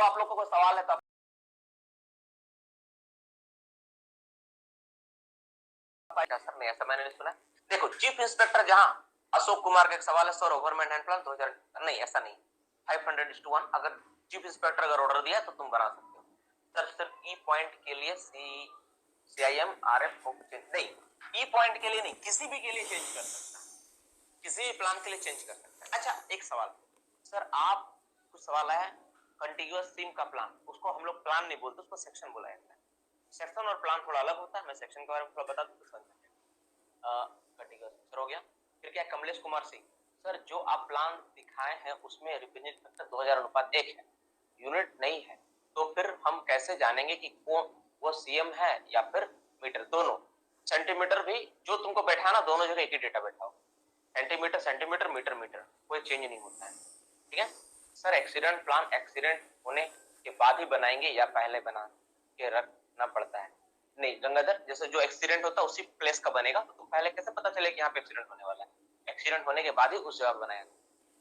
तो आप लोगों को सवाल है तो सर नहीं, ऐसा मैंने नहीं सुना। देखो चीफ इंस्पेक्टर जहां अशोक कुमार का एक सवाल है सर गवर्नमेंट हैंड प्लान 2000 नहीं, ऐसा नहीं 500:1 अगर चीफ इंस्पेक्टर अगर ऑर्डर दिया तो तुम बना सकते हो सर। सिर्फ ई पॉइंट के लिए CIM RF को नहीं, ई पॉइंट के लिए नहीं, किसी भी के लिए चेंज कर सकता है, किसी भी प्लान के लिए चेंज कर सकता है। अच्छा एक सवाल सर, आप कुछ सवाल आया कंटिन्यूअस सिम का प्लान, उसको हम लोग प्लान नहीं बोलते, उसको सेक्शन बोला जाता है। सेक्शन और प्लान थोड़ा अलग होता है, मैं सेक्शन के बारे में थोड़ा बता दूं तो समझ कंटिन्यूअस सर हो गया। फिर क्या कमलेश कुमार सिंह सर, जो आप प्लान दिखाए हैं उसमें रिप्रेजेंट फैक्टर 2000:1 है, यूनिट नहीं है, तो फिर हम कैसे जानेंगे कि वो CM है या फिर मीटर? दोनों सेंटीमीटर भी जो तुमको बैठा ना, दोनों जगह एक ही डेटा बैठाओ, सेंटीमीटर सेंटीमीटर, मीटर मीटर, कोई चेंज नहीं होता है। ठीक है सर। एक्सीडेंट प्लान एक्सीडेंट होने के बाद ही बनाएंगे या पहले बना के रखना पड़ता है? नहीं गंगाधर, जैसे जो एक्सीडेंट होता है उसी प्लेस का बनेगा, तो पहले कैसे पता चले कि यहाँ पे एक्सीडेंट होने वाला है? एक्सीडेंट होने के बाद ही उस जगह बनाया।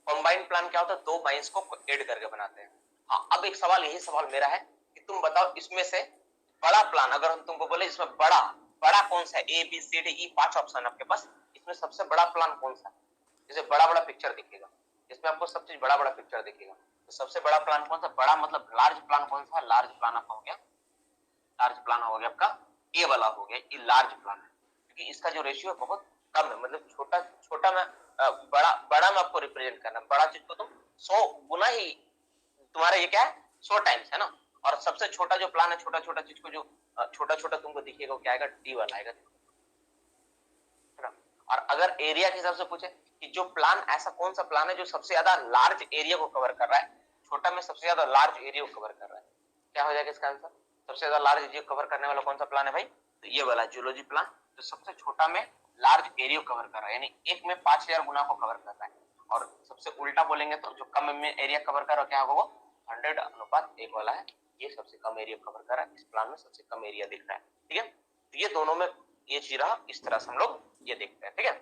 कंबाइंड प्लान क्या होता है? 2 माइंस को ऐड करके बनाते हैं। हाँ अब एक सवाल, यही सवाल मेरा है कि तुम बताओ इसमें से बड़ा प्लान, अगर हम तुमको बोले इसमें बड़ा बड़ा कौन सा है? ABCD E 5 ऑप्शन आपके पास, इसमें सबसे बड़ा प्लान कौन सा है? जैसे बड़ा बड़ा पिक्चर दिखेगा, इसमें आपको सब चीज बड़ा बड़ा पिक्चर दिखेगा, तो सबसे बड़ा प्लान कौन सा? बड़ा मतलब लार्ज प्लान कौन सा? लार्ज प्लान आपका हो गया, लार्ज प्लान हो गया आपका ये वाला हो गया, ये लार्ज प्लान है, क्योंकि इसका जो रेशियो बहुत कम है, मतलब छोटा छोटा में बड़ा बड़ा में आपको रिप्रेजेंट करना, बड़ा चीज को तुम 100 गुना ही, तुम्हारा ये क्या है 100 टाइम्स है ना। और सबसे छोटा जो प्लान है, छोटा छोटा चीज को जो छोटा छोटा तुमको दिखेगा वो क्या आएगा? D वाला आएगा, है ना। और अगर एरिया के हिसाब से पूछे कि जो प्लान, ऐसा कौन सा प्लान है जो सबसे ज्यादा लार्ज एरिया को कवर कर रहा है, छोटा में सबसे ज्यादा लार्ज एरिया को कवर कर रहा है, क्या हो जाएगा इसका आंसर? सबसे ज्यादा लार्ज एरिया कवर करने वाला कौन सा प्लान है भाई? तो ये वाला जूलॉजी प्लान, जो सबसे छोटा में लार्ज एरिया कवर कर रहा है, यानी एक में 5000 गुना को कवर कर रहा है। और सबसे उल्टा बोलेंगे तो जो कम में एरिया कवर कर रहा है क्या होगा? वो 100:1 वाला है, ये सबसे कम एरिया कवर कर रहा है, इस प्लान में सबसे कम एरिया दिख रहा है। ठीक है, तो ये दोनों में ये चीज रहा, इस तरह से हम लोग ये देखते हैं। ठीक है,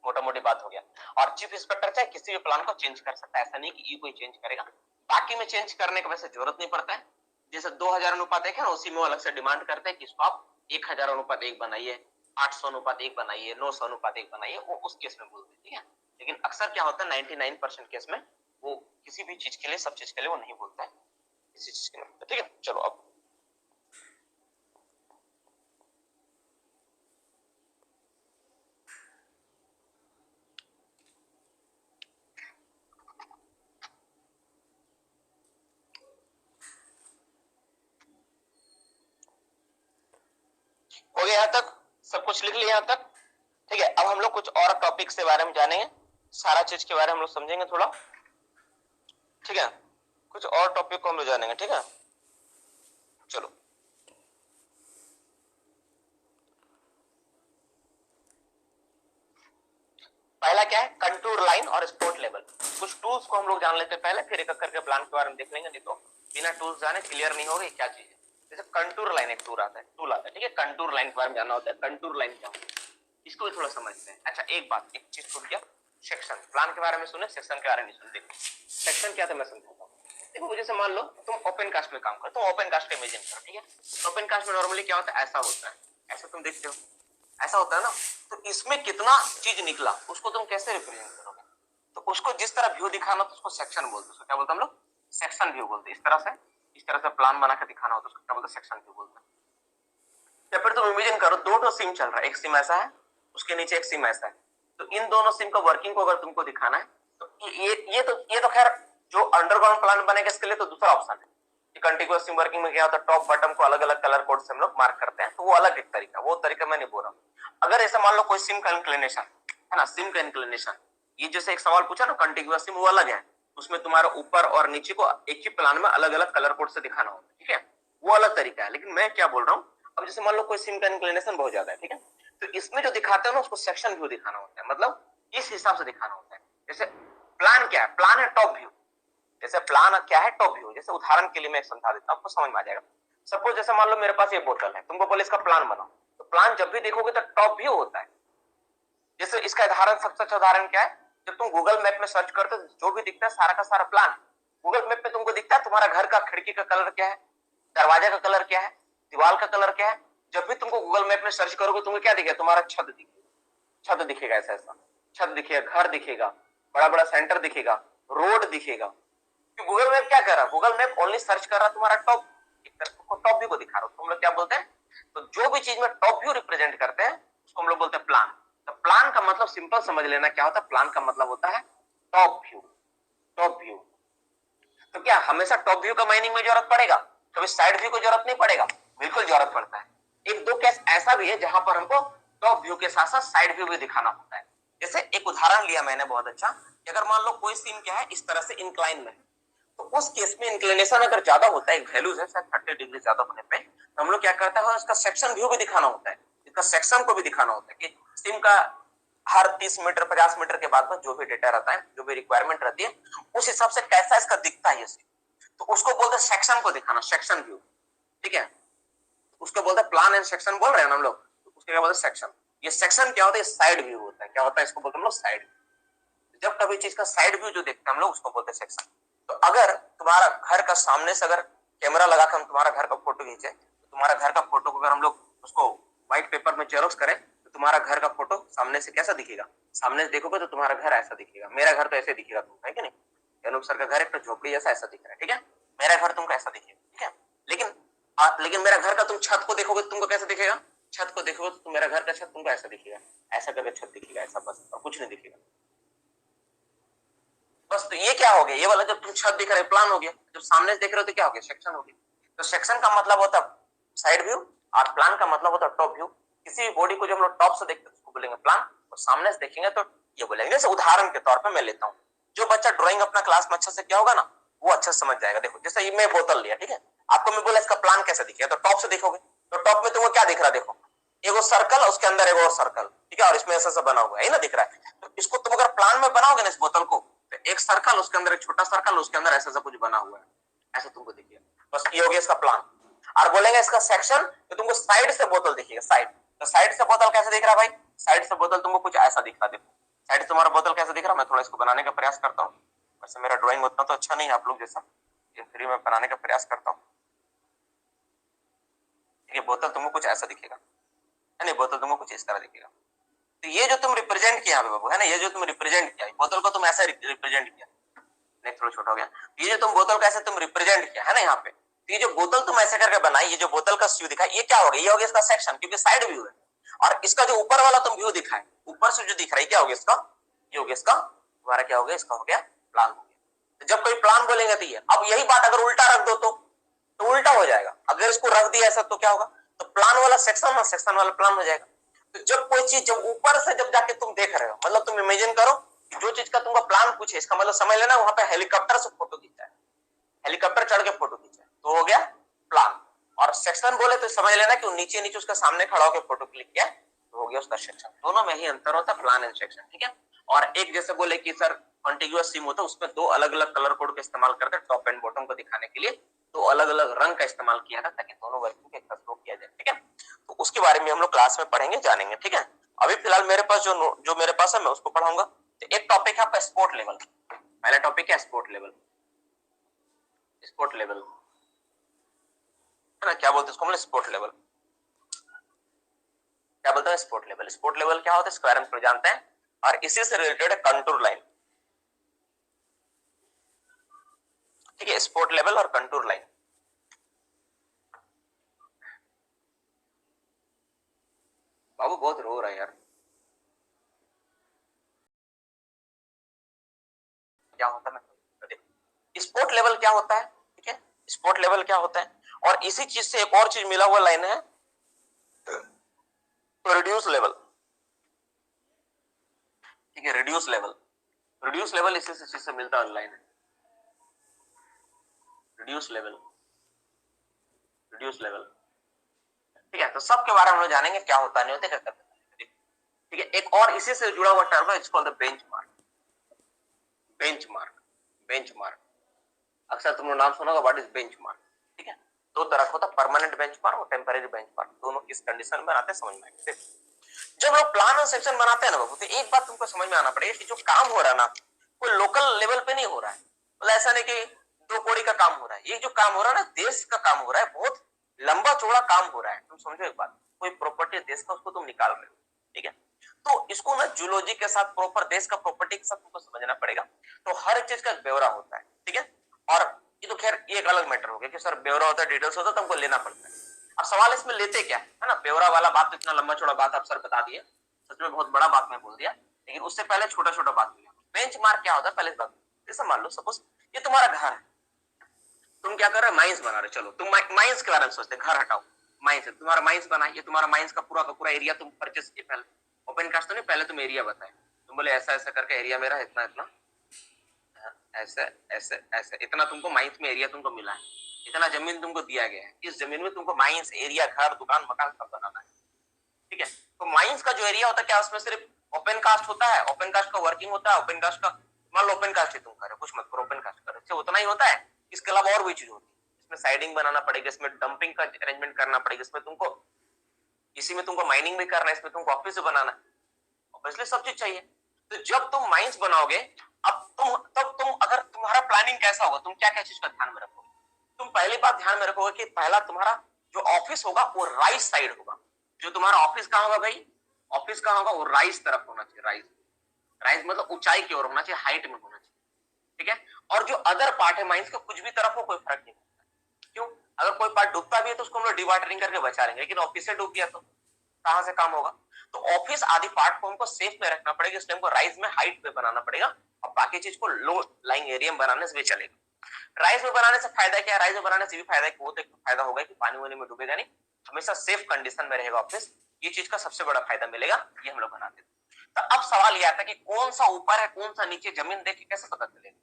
मोटा मोटी बात हो गया। और चीफ इंस्पेक्टर चाहे किसी भी प्लान को चेंज कर सकता है, ऐसा नहीं कि ये कोई चेंज करेगा, बाकी में चेंज करने का वैसे जरूरत नहीं पड़ता है। जैसे 2000:1 है ना, उसी में अलग से डिमांड करते हैं कि इसको आप 1000:1 बनाइए, 800:1 बनाइए, 900:1 बनाइए, वो उस केस में बोलते हैं। ठीक है, लेकिन अक्सर क्या होता है 99% केस में वो किसी भी चीज के लिए, सब चीज के लिए वो नहीं बोलता है, किसी चीज के लिए। ठीक है, चलो अब हो गया यहाँ तक, सब कुछ लिख लिया यहाँ तक। ठीक है, अब हम लोग कुछ और टॉपिक के बारे में जानेंगे, सारा चीज के बारे में हम लोग समझेंगे थोड़ा। ठीक है, कुछ और टॉपिक को हम लोग जानेंगे। ठीक है, चलो पहला क्या है? कंटूर लाइन और स्पॉट लेवल। कुछ टूल्स को हम लोग जान लेते हैं पहले, फिर एक एक करके प्लान के बारे में देख लेंगे, नहीं तो बिना टूल्स जाने क्लियर नहीं होगा क्या चीज है। जैसे कंटूर लाइन एक टूल आता है। ठीक है, कंटूर लाइन के बारे में जानना होता है, कंटूर लाइन क्या होता है इसको भी थोड़ा समझते हैं। अच्छा एक बात, एक चीज छूट गया, सेक्शन। प्लान के बारे में सुने, सेक्शन के बारे में नहीं सुनते। सेक्शन क्या था मैं समझाता हूँ। देखो जैसे मान लो तुम ओपन कास्ट में काम करो, तुम ओपन कास्ट का इमेजिन करो। ठीक है, ओपन कास्ट में नॉर्मली क्या होता है? ऐसा होता है, ऐसा तुम देखते हो, ऐसा होता है ना। तो इसमें कितना चीज निकला उसको तुम कैसे रिप्रेजेंट करोगे? तो उसको जिस तरह व्यू दिखाना तो उसको सेक्शन बोलते हैं। उसको क्या बोलते हैं हम लोग? सेक्शन व्यू बोलते हैं। इस तरह से प्लान बना के दिखाना होता है, उसको क्या बोलते हैं? सेक्शन व्यू बोलते हैं। या फिर तुम इमेजिन करो दो सिम चल रहा है, एक सिम ऐसा है, उसके नीचे एक सिम ऐसा है, तो इन दोनों सिम का वर्किंग को अगर तुमको दिखाना है तो ये तो खैर जो अंडरग्राउंड प्लान बनेगा इसके लिए तो दूसरा ऑप्शन है। कंटिन्यूअस सिम वर्किंग में क्या होता है? टॉप बटन को अलग अलग कलर कोड से हम लोग मार्क करते हैं, तो वो अलग एक तरीका, वो तरीका मैं नहीं बोल रहा हूँ। अगर ऐसा मान लो कोई सिम का इंक्लिनेशन है ना, सिम का इंक्लिनेशन, ये जैसे एक सवाल पूछा ना कंटिन्यूअस सिम, वो अलग है, उसमें तुम्हारा ऊपर और नीचे को एक ही प्लान में अलग अलग कलर कोड से दिखाना होता है। ठीक है, वो अलग तरीका है। लेकिन मैं क्या बोल रहा हूँ, अब जैसे मान लो कोई सिम का इंक्लिनेशन बहुत ज्यादा है, ठीक है, तो इसमें जो दिखाते हैं ना उसको सेक्शन व्यू दिखाना होता है, मतलब इस हिसाब से दिखाना होता है। जैसे प्लान क्या है? प्लान है टॉप व्यू। जैसे प्लान क्या है? Top view. जैसे उदाहरण के लिए मैं समझा देता हूं, आपको समझ में आ जाएगा। सपोज जैसे मान लो मेरे पास ये बोतल है, तुमको बोले इसका प्लान बनाओ, तो प्लान जब भी देखोगे तो टॉप व्यू होता है। जैसे इसका उदाहरण, सबसे अच्छा उदाहरण क्या है? जब तुम गूगल मैप में सर्च करते हो जो भी दिखता है सारा का सारा प्लान, गूगल मैप पे तुमको दिखता है तुम्हारा घर का खिड़की का कलर क्या है, दरवाजे का कलर क्या है, दीवार का कलर क्या है। जब भी तुमको गूगल मैप में सर्च करोगे तुमको क्या दिखेगा, तुम्हारा छत दिखेगा, छत दिखेगा, ऐसा ऐसा छत दिखेगा, घर दिखेगा, बड़ा बड़ा सेंटर दिखेगा, रोड दिखेगा। गूगल मैप क्या कर रहा है, गूगल मैप ओनली सर्च कर रहा है तुम्हारा टॉप, टॉप व्यू को दिखा रहा हूं। तुम लोग क्या बोलते हैं, तो जो भी चीज में टॉप व्यू रिप्रेजेंट करते हैं उसको हम लोग बोलते हैं प्लान। तो प्लान का मतलब सिंपल समझ लेना क्या होता है, प्लान का मतलब होता है टॉप व्यू, टॉप व्यू। तो क्या हमेशा टॉप व्यू का माइनिंग में जरूरत पड़ेगा, कभी साइड व्यू को जरूरत नहीं पड़ेगा? बिल्कुल जरूरत पड़ता है। एक दो केस ऐसा भी है जहां पर हमको टॉप व्यू के साथ साथ साइड व्यू भी दिखाना होता है। जैसे एक उदाहरण लिया मैंने बहुत अच्छा, कि अगर मान लो कोई सीन क्या है इस तरह से इंक्लाइन में, तो उस केस में इंक्लिनेशन अगर ज्यादा होता है, वैल्यूज है शायद 30 डिग्री ज्यादा होने पे, तो हम लोग क्या करते हैं इसका सेक्शन व्यू भी दिखाना होता है, इसका सेक्शन को भी दिखाना होता है कि सीन का हर 30 मीटर 50 मीटर के बाद में जो भी डेटा रहता है, जो भी रिक्वायरमेंट रहती है, उस हिसाब से कैसा इसका दिखता है ये सीन, तो उसको बोलते हैं सेक्शन को दिखाना, सेक्शन व्यू। ठीक है, उसको बोलते हैं प्लान एंड सेक्शन बोल रहे हैं हम लोग, तो उसके क्या बोलते हैं सेक्शन। ये सेक्शन क्या होता है, साइड व्यू होता है। क्या होता है, इसको बोलते हैं हम लोग साइड। जब कभी चीज का साइड व्यू जो देखते हैं हम लोग उसको बोलते हैं सेक्शन। तो अगर तुम्हारा घर का सामने से अगर कैमरा लगाकर हम तुम्हारा घर का फोटो खींचे, तो तुम्हारा घर का फोटो को अगर हम लोग उसको व्हाइट पेपर में जेरोक्स करें, तो तुम्हारा घर का फोटो सामने से कैसा दिखेगा, सामने से देखोगे तो तुम्हारा घर ऐसा दिखेगा। मेरा घर तो ऐसे दिखेगा तुमको, है कि नहीं? अनूप सर का घर एक तो झोपड़ी जैसा ऐसा दिख रहा है, ठीक है, मेरा घर तुमको ऐसा दिखेगा, ठीक है। लेकिन मेरा घर का तुम छत को देखोगे तो तुमको कैसा दिखेगा, छत को देखोगे तो मेरा घर का छत तुमको ऐसा दिखेगा, ऐसा करके छत दिखेगा, ऐसा, बस, और कुछ नहीं दिखेगा। बस, तो ये क्या हो गया, ये वाला जब तुम छत दिख रहे प्लान हो गया, जब सामने से देख रहे हो तो क्या हो गया, सेक्शन हो गया। तो सेक्शन का मतलब होता है साइड व्यू और प्लान का मतलब होता है टॉप व्यू। किसी भी बॉडी को जब हम लोग टॉप से देखते हैं उसको बोलेंगे प्लान, और सामने से देखेंगे तो ये बोलेंगे। जैसे उदाहरण के तौर पर मैं लेता हूँ, जो बच्चा ड्राइंग अपना क्लास में अच्छा से किया होगा ना, वो अच्छा समझ जाएगा। देखो जैसे ये मैं बोतल लिया, ठीक है, आपको मैं बोला इसका प्लान कैसे दिखेगा, तो टॉप से देखोगे, तो टॉप में तुमको क्या दिख रहा है, देखो एगो सर्कल, उसके अंदर एगो सर्कल, ठीक है, और इसमें ऐसा बना हुआ है ना, दिख रहा है। तो इसको तुम अगर प्लान में बनाओगे ना इस बोतल को, तो एक सर्कल, उसके अंदर एक छोटा सर्कल, उसके अंदर ऐसा कुछ बना हुआ है, ऐसा तुमको दिखेगा। बस ये हो गया इसका प्लान। और बोलेंगे इसका सेक्शन, तो तुमको साइड से बोतल दिखेगा, साइड। तो साइड से बोतल कैसे दिख रहा है भाई, साइड से बोतल तुमको कुछ ऐसा दिख रहा है। देखो साइड से तुम्हारा बोतल कैसे दिख रहा है, मैं थोड़ा इसको बनाने का प्रयास करता हूँ। वैसे मेरा ड्राइंग उतना तो अच्छा नहीं है आप लोग जैसा, फ्री में बनाने का प्रयास करता हूँ। ये बोतल तुमको कुछ ऐसा दिखेगा, नहीं बोतल तुमको कुछ इस तरह दिखेगा। तो ये जो तुम रिप्रेजेंट किया बाबू, है ना, ये जो तुम रिप्रेजेंट किया बोतल को, तुम ऐसा रिप्रेजेंट किया, नेक्स्ट थोड़ा छोटा हो गया। ये जो तुम बोतल का ऐसे तुम रिप्रेजेंट किया है ना यहाँ पे, तो ये जो बोतल तुम ऐसे करके बनाई, ये जो बोतल का व्यू दिखा, ये क्या हो गया, ये हो गया इसका सेक्शन, क्योंकि साइड व्यू है। और इसका जो ऊपर वाला तुम व्यू दिखा है, ऊपर से जो दिख रहा है, क्या हो गया इसका, ये हो गया इसका, तुम्हारा क्या हो गया, इसका हो गया प्लान हो गया। तो जब कोई प्लान बोलेंगे तो ये, अब यही बात अगर उल्टा रख दो तो उल्टा हो जाएगा। अगर इसको रख दिया ऐसा तो क्या होगा, तो प्लान वाला सेक्शन और सेक्शन वाला प्लान हो जाएगा। तो जब कोई चीज जब ऊपर से जब जाके तुम देख रहे हो, मतलब तुम इमेजिन करो कि जो चीज का तुमका प्लान कुछ है, इसका मतलब समझ लेना वहां पे हेलीकॉप्टर से फोटो खींचा है, हेलीकॉप्टर चढ़ के फोटो खींचा है, तो हो गया प्लान। और सेक्शन बोले तो समझ लेना कि नीचे नीचे उसका सामने खड़ा होकर फोटो क्लिक किया, तो हो गया उसका सेक्शन। दोनों में ही अंतर होता है, प्लान एंड सेक्शन, ठीक है। और एक जैसे बोले कि सर कॉन्टिग्यूअस सीम होता है, उसमें दो अलग अलग कलर कोड का इस्तेमाल करते हैं टॉप एंड बॉटम को दिखाने के लिए, तो अलग अलग रंग का इस्तेमाल किया था ताकि दोनों वस्तु के शो किया जाए, ठीक है। तो उसके बारे में हम लोग क्लास में पढ़ेंगे, जानेंगे, ठीक है। अभी फिलहाल मेरे पास जो मेरे पास है मैं उसको पढ़ाऊंगा। तो एक टॉपिक है आपका स्पोर्ट लेवल, पहला टॉपिक है स्पोर्ट लेवल। स्पोर्ट लेवल है ना, क्या बोलते हैं इसको, स्पोर्ट लेवल क्या बोलते हैं, स्पोर्ट लेवल। स्पोर्ट लेवल क्या होता है इसके बारे में जानते हैं, और इसी से रिलेटेड है कंटूर लाइन, ठीक है, स्पोर्ट लेवल और कंटूर लाइन। बाबू बहुत रो रहा है यार, क्या होता है स्पोर्ट लेवल क्या होता है, ठीक है, स्पोर्ट लेवल क्या होता है। और इसी चीज से एक और चीज मिला हुआ लाइन है रिड्यूस लेवल, ठीक है, रिड्यूस लेवल। रिड्यूस लेवल इसी चीज से मिलता है लाइन है, रिड्यूस लेवल, रिड्यूस लेवल, ठीक है। तो सबके बारे में हम लोग जानेंगे क्या होता है, नहीं होता क्या करते हैं, ठीक है। एक और इसी से जुड़ा हुआ टर्म है, it's called the benchmark. Benchmark, benchmark अक्सर तुमने नाम सुना होगा, व्हाट इज बेंचमार्क, ठीक है। दो तरह का होता है, परमानेंट बेंचमार्क और टेम्परेरी बेंचमार्क। दोनों किस कंडीशन में आते हैं समझ में आएगा। जब लोग प्लान और सेक्शन बनाते हैं ना बाबू, तो एक बात तुमको समझ में आना पड़ेगा कि जो काम हो रहा है ना, कोई लोकल लेवल पे नहीं हो रहा है। मतलब ऐसा नहीं कि 2 कौड़ी का काम हो रहा है। ये जो काम हो रहा है ना, देश का काम हो रहा है, बहुत लंबा चौड़ा काम हो रहा है। तुम समझो एक बात, कोई प्रॉपर्टी देश का, उसको तुम निकाल रहे हो, ठीक है, तो इसको ना जूलॉजी के साथ, प्रॉपर देश का प्रॉपर्टी के साथ तुमको समझना पड़ेगा। तो हर चीज का ब्यौरा होता है, ठीक है। और ये तो खैर ये एक अलग मैटर हो गया कि सर ब्यौरा होता है, डिटेल्स होता है, तुमको लेना पड़ता है। अब सवाल इसमें लेते क्या है ना, ब्यौरा वाला बात तो इतना लंबा चौड़ा बात आप सर बता दिए, सच में बहुत बड़ा बात मैं बोल दिया, लेकिन उससे पहले छोटा छोटा बात किया। बेंचमार्क क्या होता है पहले बात, जैसे मान लो सपोज ये तुम्हारा घर है, तुम क्या कर रहे हो, माइंस बना रहे हो। चलो तुम माइंस के बारे में सोचते, घर हटाओ, माइंस है तुम्हारा, माइंस बना, ये तुम्हारा माइंस का पूरा एरिया तुम परचेस किए। पहले ओपन कास्ट तो नहीं, पहले तुम एरिया बताए, तुम बोले ऐसा ऐसा करके एरिया मेरा इतना इतना, ऐसे ऐसे ऐसे इतना तुमको माइंस में एरिया तुमको मिला है, इतना जमीन तुमको दिया गया है, इस जमीन में तुमको माइंस एरिया, घर, दुकान, मकान सब बनाना है, ठीक है। तो माइंस का जो एरिया होता है, क्या उसमें सिर्फ ओपन कास्ट होता है, ओपन कास्ट का वर्किंग होता है, ओपन कास्ट का, मान लो ओपन कास्ट ही तुम कर रहे हो, कुछ मत करो, ओपन कास्ट कर रहे हो, उतना ही होता है? इसके अलावा और भी चीज होती है, इसमें साइडिंग बनाना पड़ेगा, इसमें डंपिंग का अरेंजमेंट करना पड़ेगा, इसमें तुमको, इसी में तुमको माइनिंग भी करना है, इसमें तुमको ऑफिस भी बनाना है, ऑब्वियसली सब चीज चाहिए। तो जब तुम माइंस बनाओगे, अब तुम अगर तुम्हारा प्लानिंग कैसा होगा, तुम क्या क्या चीज का ध्यान में रखोगे? तुम पहली बात ध्यान में रखोगे कि पहला तुम्हारा जो ऑफिस होगा वो राइट साइड होगा। जो तुम्हारा ऑफिस कहां होगा भाई, ऑफिस कहां होगा, वो राइट तरफ होना चाहिए, राइट, राइट मतलब ऊंचाई की ओर होना चाहिए, हाइट में होना चाहिए, ठीक है। और जो अदर पार्ट है माइंस का, कुछ भी तरफ हो कोई फर्क नहीं पड़ता। क्यों? अगर कोई पार्ट डूबता भी है तो उसको हम लोग डिवाटरिंग करके बचा लेंगे, लेकिन ऑफिस से डूब गया तो कहां से काम होगा? तो ऑफिस आदि पार्ट को हमको सेफ में रखना पड़ेगा, इसलिए हमको राइज में हाइट पे बनाना पड़ेगा, और बाकी चीज को लो लाइंग एरिया में बनाने से भी चलेगा। राइज में बनाने से फायदा क्या है? राइज में बनाने से भी फायदा है, वो तो एक फायदा होगा कि पानी वानी में डूबेगा नहीं, हमेशा सेफ कंडीशन में रहेगा ऑफिस, ये चीज का सबसे बड़ा फायदा मिलेगा, ये हम लोग बनाते हैं। तो अब सवाल यह आता है कि कौन सा ऊपर है कौन सा नीचे, जमीन देख के कैसे पता चलेगा?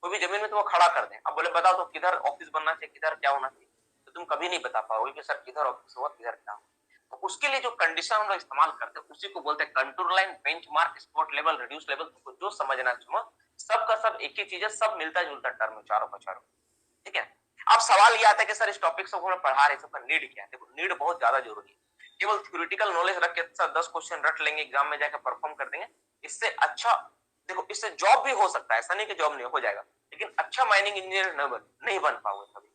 कोई भी जमीन में तुमको खड़ा कर दे, अब बोले बताओ तो किधर ऑफिस बनना चाहिए, किधर क्या होना चाहिए, तो तुम कभी नहीं बता पाओगे कि सर किधर ऑफिस होगा, किधर क्या होगा। तो उसके लिए जो कंडीशन हम लोग इस्तेमाल करते हैं उसी को बोलते हैं contour line, benchmark, spot level, reduce level. तुमको जो समझना है सब का सब एक ही चीज है, सब मिलता जुलता टर्म है, चारों का चारों, ठीक है। अब सवाल ये आता है कि सर इस टॉपिक से हम पढ़ा रहे, सबका नीड क्या है? देखो नीड बहुत ज्यादा जरूरी है। केवल थ्योरेटिकल नॉलेज रख के सर 10 क्वेश्चन रट लेंगे, एग्जाम में जाकर परफॉर्म कर देंगे, इससे अच्छा, देखो इससे जॉब भी हो सकता है, ऐसा नहीं कि जॉब नहीं हो जाएगा, लेकिन अच्छा माइनिंग इंजीनियर नहीं बन पाओगे, कभी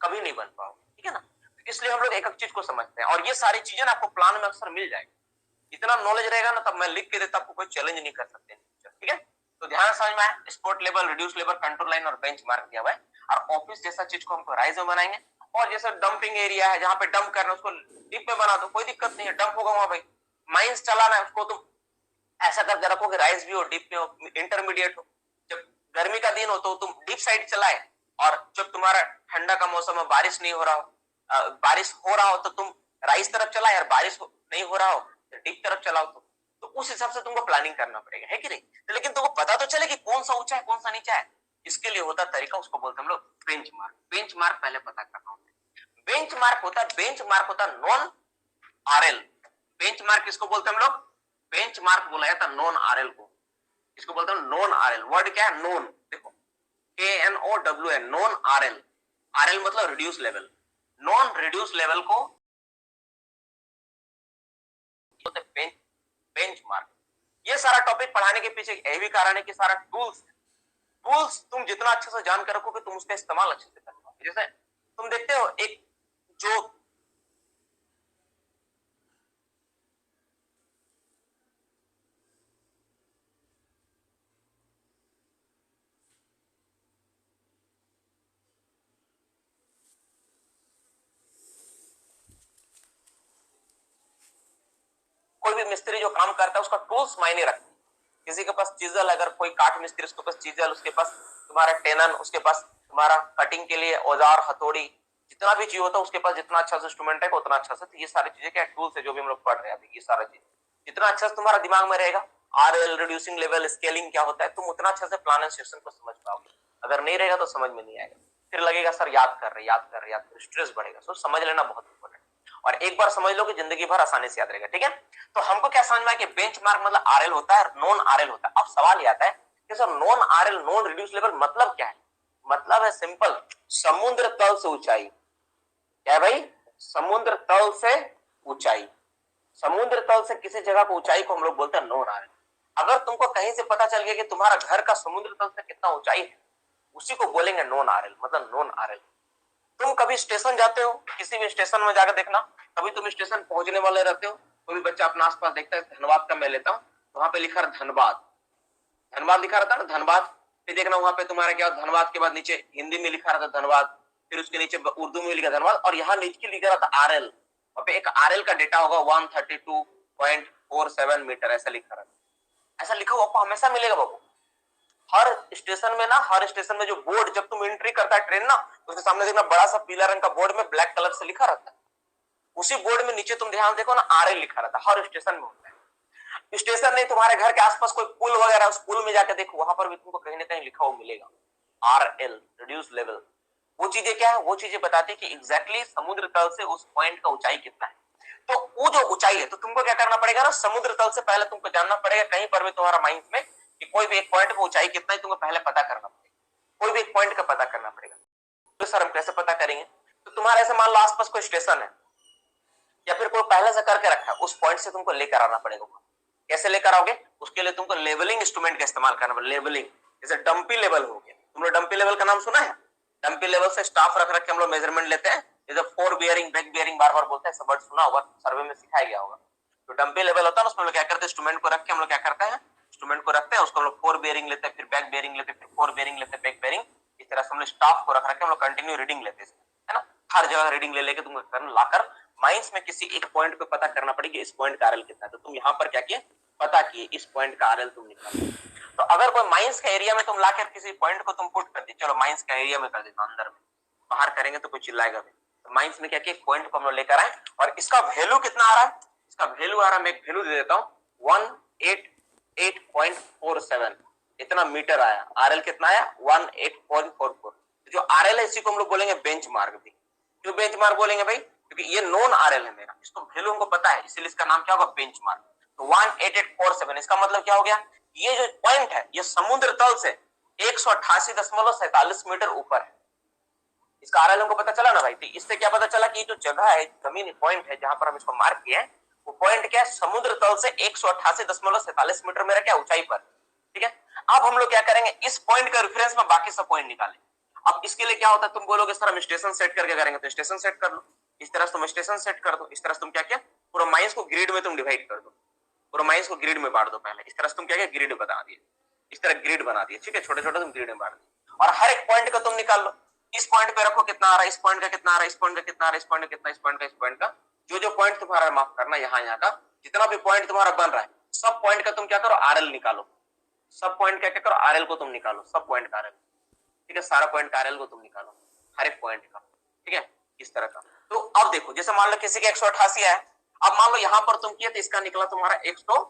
कभी नहीं बन पाओगे, ठीक है ना। इसलिए हम लोग एक एक चीज को समझते हैं, और ये सारी चीजें ना आपको प्लान में अक्सर मिल जाएगी। इतना नॉलेज रहेगा ना, तब मैं लिख के देता, आपको कोई चैलेंज नहीं कर सकते, ठीक है। तो ध्यान समझ में आया, spot level, reduce level, control line और बेंच मार्क दिया हुआ है। और ऑफिस जैसा चीज को हमको राइज में बनाएंगे, और जैसे डंपिंग एरिया है जहां पे डंप करना है उसको डीप में बना दो, कोई दिक्कत नहीं है, डंप होगा वहां भाई। माइंस चलाना है उसको तुम ऐसा करके रखो कि राइज भी हो, डीप में हो, इंटरमीडिएट हो। जब गर्मी का दिन हो तो तुम डीप साइड चलाए, और जब तुम्हारा ठंडा का मौसम है, बारिश नहीं हो रहा हो, बारिश हो रहा हो तो तुम राइज तरफ चलाए, और बारिश नहीं हो रहा हो तो डीप तरफ चलाओ। तो उस हिसाब से तुमको प्लानिंग करना पड़ेगा, है कि नहीं? तो लेकिन तुमको पता तो चले कि कौन सा ऊंचा है कौन सा नीचा है, इसके लिए होता तरीका, उसको बोलते हम लोग बेंच मार्क। बेंच मार्क पहले पता करना होता है। बेंच मार्क होता है, बेंच मार्क होता है नॉन आरएल। बेंच मार्क किसको बोलते हैं हम लोग? बेंच मार्क बोला जाता है नॉन आरएल को। इसको बोलते हैं नॉन आरएल। वर्ड क्या है? नॉन, देखो KNOWN, नॉन आरएल। आरएल मतलब reduce level, non reduce level को बेंच बेंच मार्क। ये सारा टॉपिक पढ़ाने के पीछे यही भी कारण है कि सारा टूल्स तुम जितना अच्छे से जान कर रखोगे, तुम उसका इस्तेमाल अच्छे से कर पाओगे। जैसे तुम देखते हो एक जो कोई भी मिस्त्री जो काम करता है उसका टूल्स मायने रखते हैं। किसी के पास चीजल, अगर कोई काठ मिस्त्री उसके पास चीजल, उसके पास तुम्हारा टेनन, उसके पास तुम्हारा कटिंग के लिए औजार, हथौड़ी, जितना भी चीज होता है उसके पास जितना अच्छा से इंस्ट्रूमेंट है उतना अच्छा से। तो ये सारी चीजें क्या टूल्स है जो भी हम लोग पढ़ रहे हैं अभी, ये सारा चीज जितना अच्छा से तुम्हारा दिमाग में रहेगा, आरएल, रिड्यूसिंग लेवल, स्केलिंग क्या होता है, तुम उतना अच्छा से प्लान एंड सेक्शन को समझ पाओगे। अगर नहीं रहेगा तो समझ में नहीं आएगा, फिर लगेगा सर याद कर रहे, स्ट्रेस बढ़ेगा। सो समझ लेना बहुत इंपॉर्टेंट, और एक बार समझ लो कि जिंदगी भर आसानी से याद रहेगा, ठीक है। तो हमको क्या समझ में आया कि बेंचमार्क मतलब आरएल होता है, नॉन आरएल होता है। अब सवाल ये आता है कि sir non RL, non reduce level मतलब क्या है? मतलब है सिंपल, समुद्र तल से ऊंचाई। क्या है भाई? समुद्र तल से ऊंचाई। समुद्र तल से किसी जगह को ऊंचाई को हम लोग बोलते हैं नॉन आरएल। अगर तुमको कहीं से पता चल गया कि तुम्हारा घर का समुद्र तल से कितना ऊंचाई है, उसी को बोलेंगे नॉन आरएल, मतलब नॉन आरएल। तुम कभी स्टेशन जाते हो, किसी भी स्टेशन में जाकर देखना, कभी तुम स्टेशन पहुंचने वाले रहते हो, कोई बच्चा अपना आसपास देखता है, धनबाद का मैं लेता हूं, वहां पे लिखा रहता धनबाद, धनबाद लिखा रहता है ना, धनबाद। फिर देखना वहां पे तुम्हारा क्या, धनबाद के बाद नीचे हिंदी में लिखा रहता धनबाद, फिर उसके नीचे उर्दू में लिखा धनबाद, और यहाँ नीचे लिखा रहता आरएल। वहां पे एक आरएल का डेटा होगा 132.47 मीटर, ऐसा लिखा रहता, ऐसा लिखा हुआ आपको हमेशा मिलेगा बाबू। हर स्टेशन में ना, हर स्टेशन में जो बोर्ड, जब तुम एंट्री करता है ट्रेन ना, उसके सामने देखना बड़ा सा पीला रंग का बोर्ड में ब्लैक कलर से लिखा रहता है, उसी बोर्ड में नीचे तुम ध्यान देखो ना, आरएल लिखा रहता है, हर स्टेशन में होता है। स्टेशन नहीं, तुम्हारे घर के आसपास कोई पुल वगैरह, उस पुल में जाकर देखो, वहां पर भी तुमको कहीं ना कहीं लिखा हुआ मिलेगा आरएल, रिड्यूस लेवल। वो चीजें क्या है, वो चीजें बताती है कि एग्जैक्टली समुद्र तल से उस पॉइंट का ऊंचाई कितना है। तो वो जो ऊंचाई है, तो तुमको क्या करना पड़ेगा ना, समुद्र तल से पहले तुमको जानना पड़ेगा, कहीं पर भी तुम्हारा माइंड में कि कोई भी एक पॉइंट पर ऊंचाई कितना है, तुमको पहले पता करना पड़ेगा, कोई भी एक पॉइंट का पता करना पड़ेगा। तो सर हम कैसे पता करेंगे? तो तुम्हारे ऐसे मान लो आसपास कोई स्टेशन है, या फिर कोई पहले से करके रखा है, उस पॉइंट से तुमको लेकर आना पड़ेगा। कैसे लेकर आओगे? उसके लिए तुमको लेवलिंग इंस्ट्रूमेंट का इस्तेमाल करना पड़ेगा। लेवलिंग जैसे डंपी लेवल हो गया, तुम लोग डंपी लेवल का नाम सुना है? डंपी लेवल से स्टाफ रख रख के हम लोग मेजरमेंट लेते हैं, जैसे फोर बियरिंग, बैक बियरिंग बार बार बोलते हैं, सब वर्ड सुना होगा, सर्वे में सिखाया गया होगा। तो डंपी लेवल होता है, उसमें लोग क्या करते हैं, इंस्ट्रूमेंट को रख के हम लोग क्या करते हैं, इंस्ट्रूमेंट को रखते हैं, उसको हम लोग फोर बियरिंग लेते हैं, फिर बैक बियरिंग लेते हैं, फिर फोर बियरिंग लेते हैं, बैक बियरिंग, इस तरह से हम लोग स्टाफ को रख रख के हम लोग कंटिन्यू रीडिंग लेते हैं, है ना। हर जगह रीडिंग ले लेके तुमको लाकर माइंस में किसी एक पॉइंट पे पता करना पड़ेगा इस पॉइंट का आरएल कितना है। तो तुम यहाँ पर क्या किए, पता किए इस पॉइंट का आरएल तुम निकालो। तो अगर कोई माइंस का एरिया में तुम लाकर किसी पॉइंट को तुम पुट कर दी, चलो माइंस का एरिया में कर देता, अंदर में, बाहर करेंगे तो कोई चिल्लाएगा भी। तो माइंस में क्या किया, पॉइंट को हम लोग लेकर आए, और इसका वैल्यू कितना आ रहा है, इसका वैल्यू आ रहा है, मैं एक वैल्यू दे देता हूँ 188.47, इतना मीटर आया। आरएल कितना आया, 18.44। जो आरएल है इसी को हम लोग बोलेंगे बेंचमार्क भी। क्यों बेंचमार्क बोलेंगे भाई? क्योंकि ये नॉन आरएल है मेरा, इसको वैल्यू हमको पता है, इसलिए इसका नाम क्या होगा, बेंचमार्क। तो 18847, इसका मतलब क्या हो गया, ये जो पॉइंट है ये समुद्र तल से 188.47 मीटर ऊपर है। इसका आरएल हमको पता चला ना भाई। तो इससे क्या पता चला कि जो जगह है, जमीन पॉइंट है जहां पर हम इसको मार्क किए हैं, वो पॉइंट क्या है, समुद्र तल से 188.47 मीटर मेरा क्या ऊंचाई पर, ठीक है। अब हम लोग क्या करेंगे, इस पॉइंट का रेफरेंस में बाकी सब पॉइंट निकालें। अब इसके लिए क्या होता है, तुम बोलोगे सर हम स्टेशन सेट करके करेंगे, तो स्टेशन सेट कर लो, इस तरह से तुम स्टेशन सेट कर दो, इस तरह से तुम क्या किया, पूरा माइंस को ग्रिड में तुम डिवाइड कर दो, पूरा माइंस को ग्रिड में बांट दो पहले, इस तरह से तुम क्या किया, ग्रिड बना दिए, इस तरह ग्रिड बना दिए, ठीक है, छोटे छोटे तुम ग्रिड में बांट दिए, और हर एक पॉइंट का तुम निकाल लो, इस पॉइंट पे रखो कितना आ रहा है, इस पॉइंट का कितना आ रहा है, इस पॉइंट का कितना आ रहा है, इस पॉइंट का कितना, इस पॉइंट का, इस पॉइंट का, जो जो पॉइंट तुम्हारा माफ करना यहाँ का जितना भी पॉइंट तुम्हारा बन रहा है, सब पॉइंट का तुम क्या करो, आरएल निकालो, सब पॉइंट क्या क्या करो, आरएल को तुम निकालो, सब पॉइंट का आरएल, ठीक है, सारा पॉइंट का आरएल को तुम निकालो, हर एक पॉइंट का, ठीक है, इस तरह का। तो अब देखो, जैसे मान लो किसी का 188 है, अब मान लो यहां पर तुम किए तो इसका निकला तुम्हारा 100,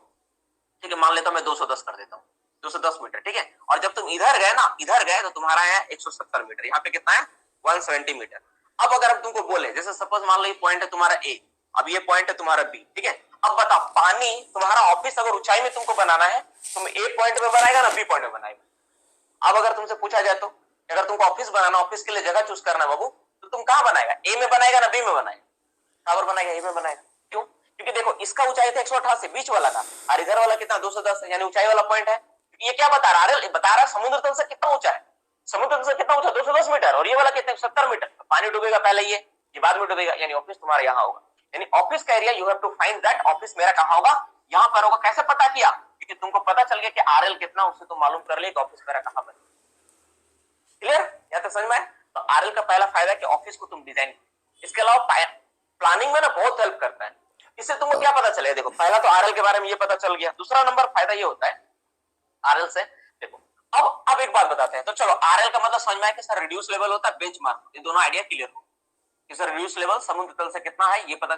ठीक है, मान लेता हूं मैं 210 कर देता हूं, 210 मीटर, ठीक है। और जब तुम इधर गए ना, इधर गए तो तुम्हारा है 170 मीटर, यहाँ पे कितना है 170 मीटर। अब अगर हम तुमको बोले, जैसे सपोज मान लो ये पॉइंट है तुम्हारा ए, अब ये पॉइंट है तुम्हारा बी, ठीक है। अब बताओ, पानी तुम्हारा ऑफिस अगर ऊंचाई में तुमको बनाना है, तुम ए पॉइंट में बनाएगा ना बी पॉइंट में बनाएगा? अब अगर तुमसे पूछा जाए तो, अगर तुमको ऑफिस बनाना, ऑफिस के लिए जगह चूज करना है बाबू, तो तुम कहां बनाएगा, ए में बनाएगा ना बी में बनाएगा? कहां पर बनाएगा, ए में बनाएगा। क्यों? क्योंकि देखो इसका ऊंचाई था 188 बीच वाला का, और इधर वाला कितना 210, यानी ऊंचाई वाला पॉइंट है। ये क्या बता रहा है, बता रहा है समुद्र तल से कितना ऊंचा है, समुद्र तल से कितना ऊंचा, 210 मीटर, और ये वाला कितना 70 मीटर। पानी डूबेगा पहले, ये बाद में डूबेगा, यानी ऑफिस तुम्हारा यहाँ होगा, यानी ऑफिस का area you have to find that, office मेरा कहां होगा, यहाँ पर होगा। कैसे पता किया? क्योंकि तुमको पता चल गया कि आरएल कितना, उससे तुम मालूम कर ले कि ऑफिस मेरा कहां पर। क्लियर? यहाँ तक समझ में आया? तो आरएल का पहला फायदा कि ऑफिस को तुम डिजाइन, इसके अलावा प्लानिंग में ना बहुत हेल्प करता है। इससे तुमको क्या पता चले, देखो पहला तो आरएल के बारे में ये पता चल गया, दूसरा नंबर फायदा ये होता है आरएल से, देखो अब एक बात बताते हैं। तो चलो आरएल का मतलब समझ में आया कि सर रिड्यूस लेवल होता है, बेंचमार्क, ये दोनों आइडिया क्लियर हो कि सर रिड्यूस लेवल समुद्र तल से कितना है ये पता,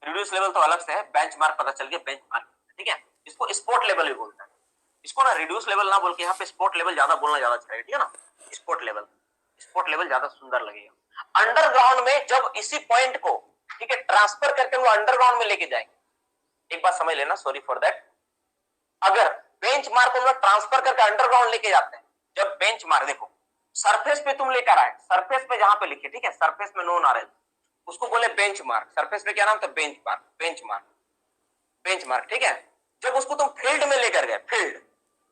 रिड्यूस लेवल तो अलग से है, बेंचमार्क पता चल गया, बेंचमार्क, ठीक है। इसको स्पोर्ट लेवल भी बोलते हैं, इसको ना रिड्यूस लेवल ना बोल के यहाँ पे स्पोर्ट लेवल ज्यादा बोलना ज्यादा अच्छा है, ठीक है ना, स्पोर्ट लेवल, स्पोर्ट लेवल ज्यादा सुंदर लगेगा। अंडरग्राउंड में जब इसी पॉइंट को, ठीक है, ट्रांसफर करके वो अंडरग्राउंड में लेके जाएंगे, एक बात समझ लेना, सॉरी फॉर दैट, अगर बेंचमार्क को हम लोग ट्रांसफर करके अंडरग्राउंड लेके जाते हैं, जब बेंचमार्क देखो सरफेस पे तुम लेकर आए, सरफेस पे जहां पे लिखे, ठीक है, सरफेस में नॉन आरएल, उसको बोले बेंचमार्क, सरफेस पे क्या नाम था, बेंचमार्क, बेंचमार्क, बेंचमार्क, ठीक है। जब उसको तुम फील्ड में लेकर गए, फील्ड,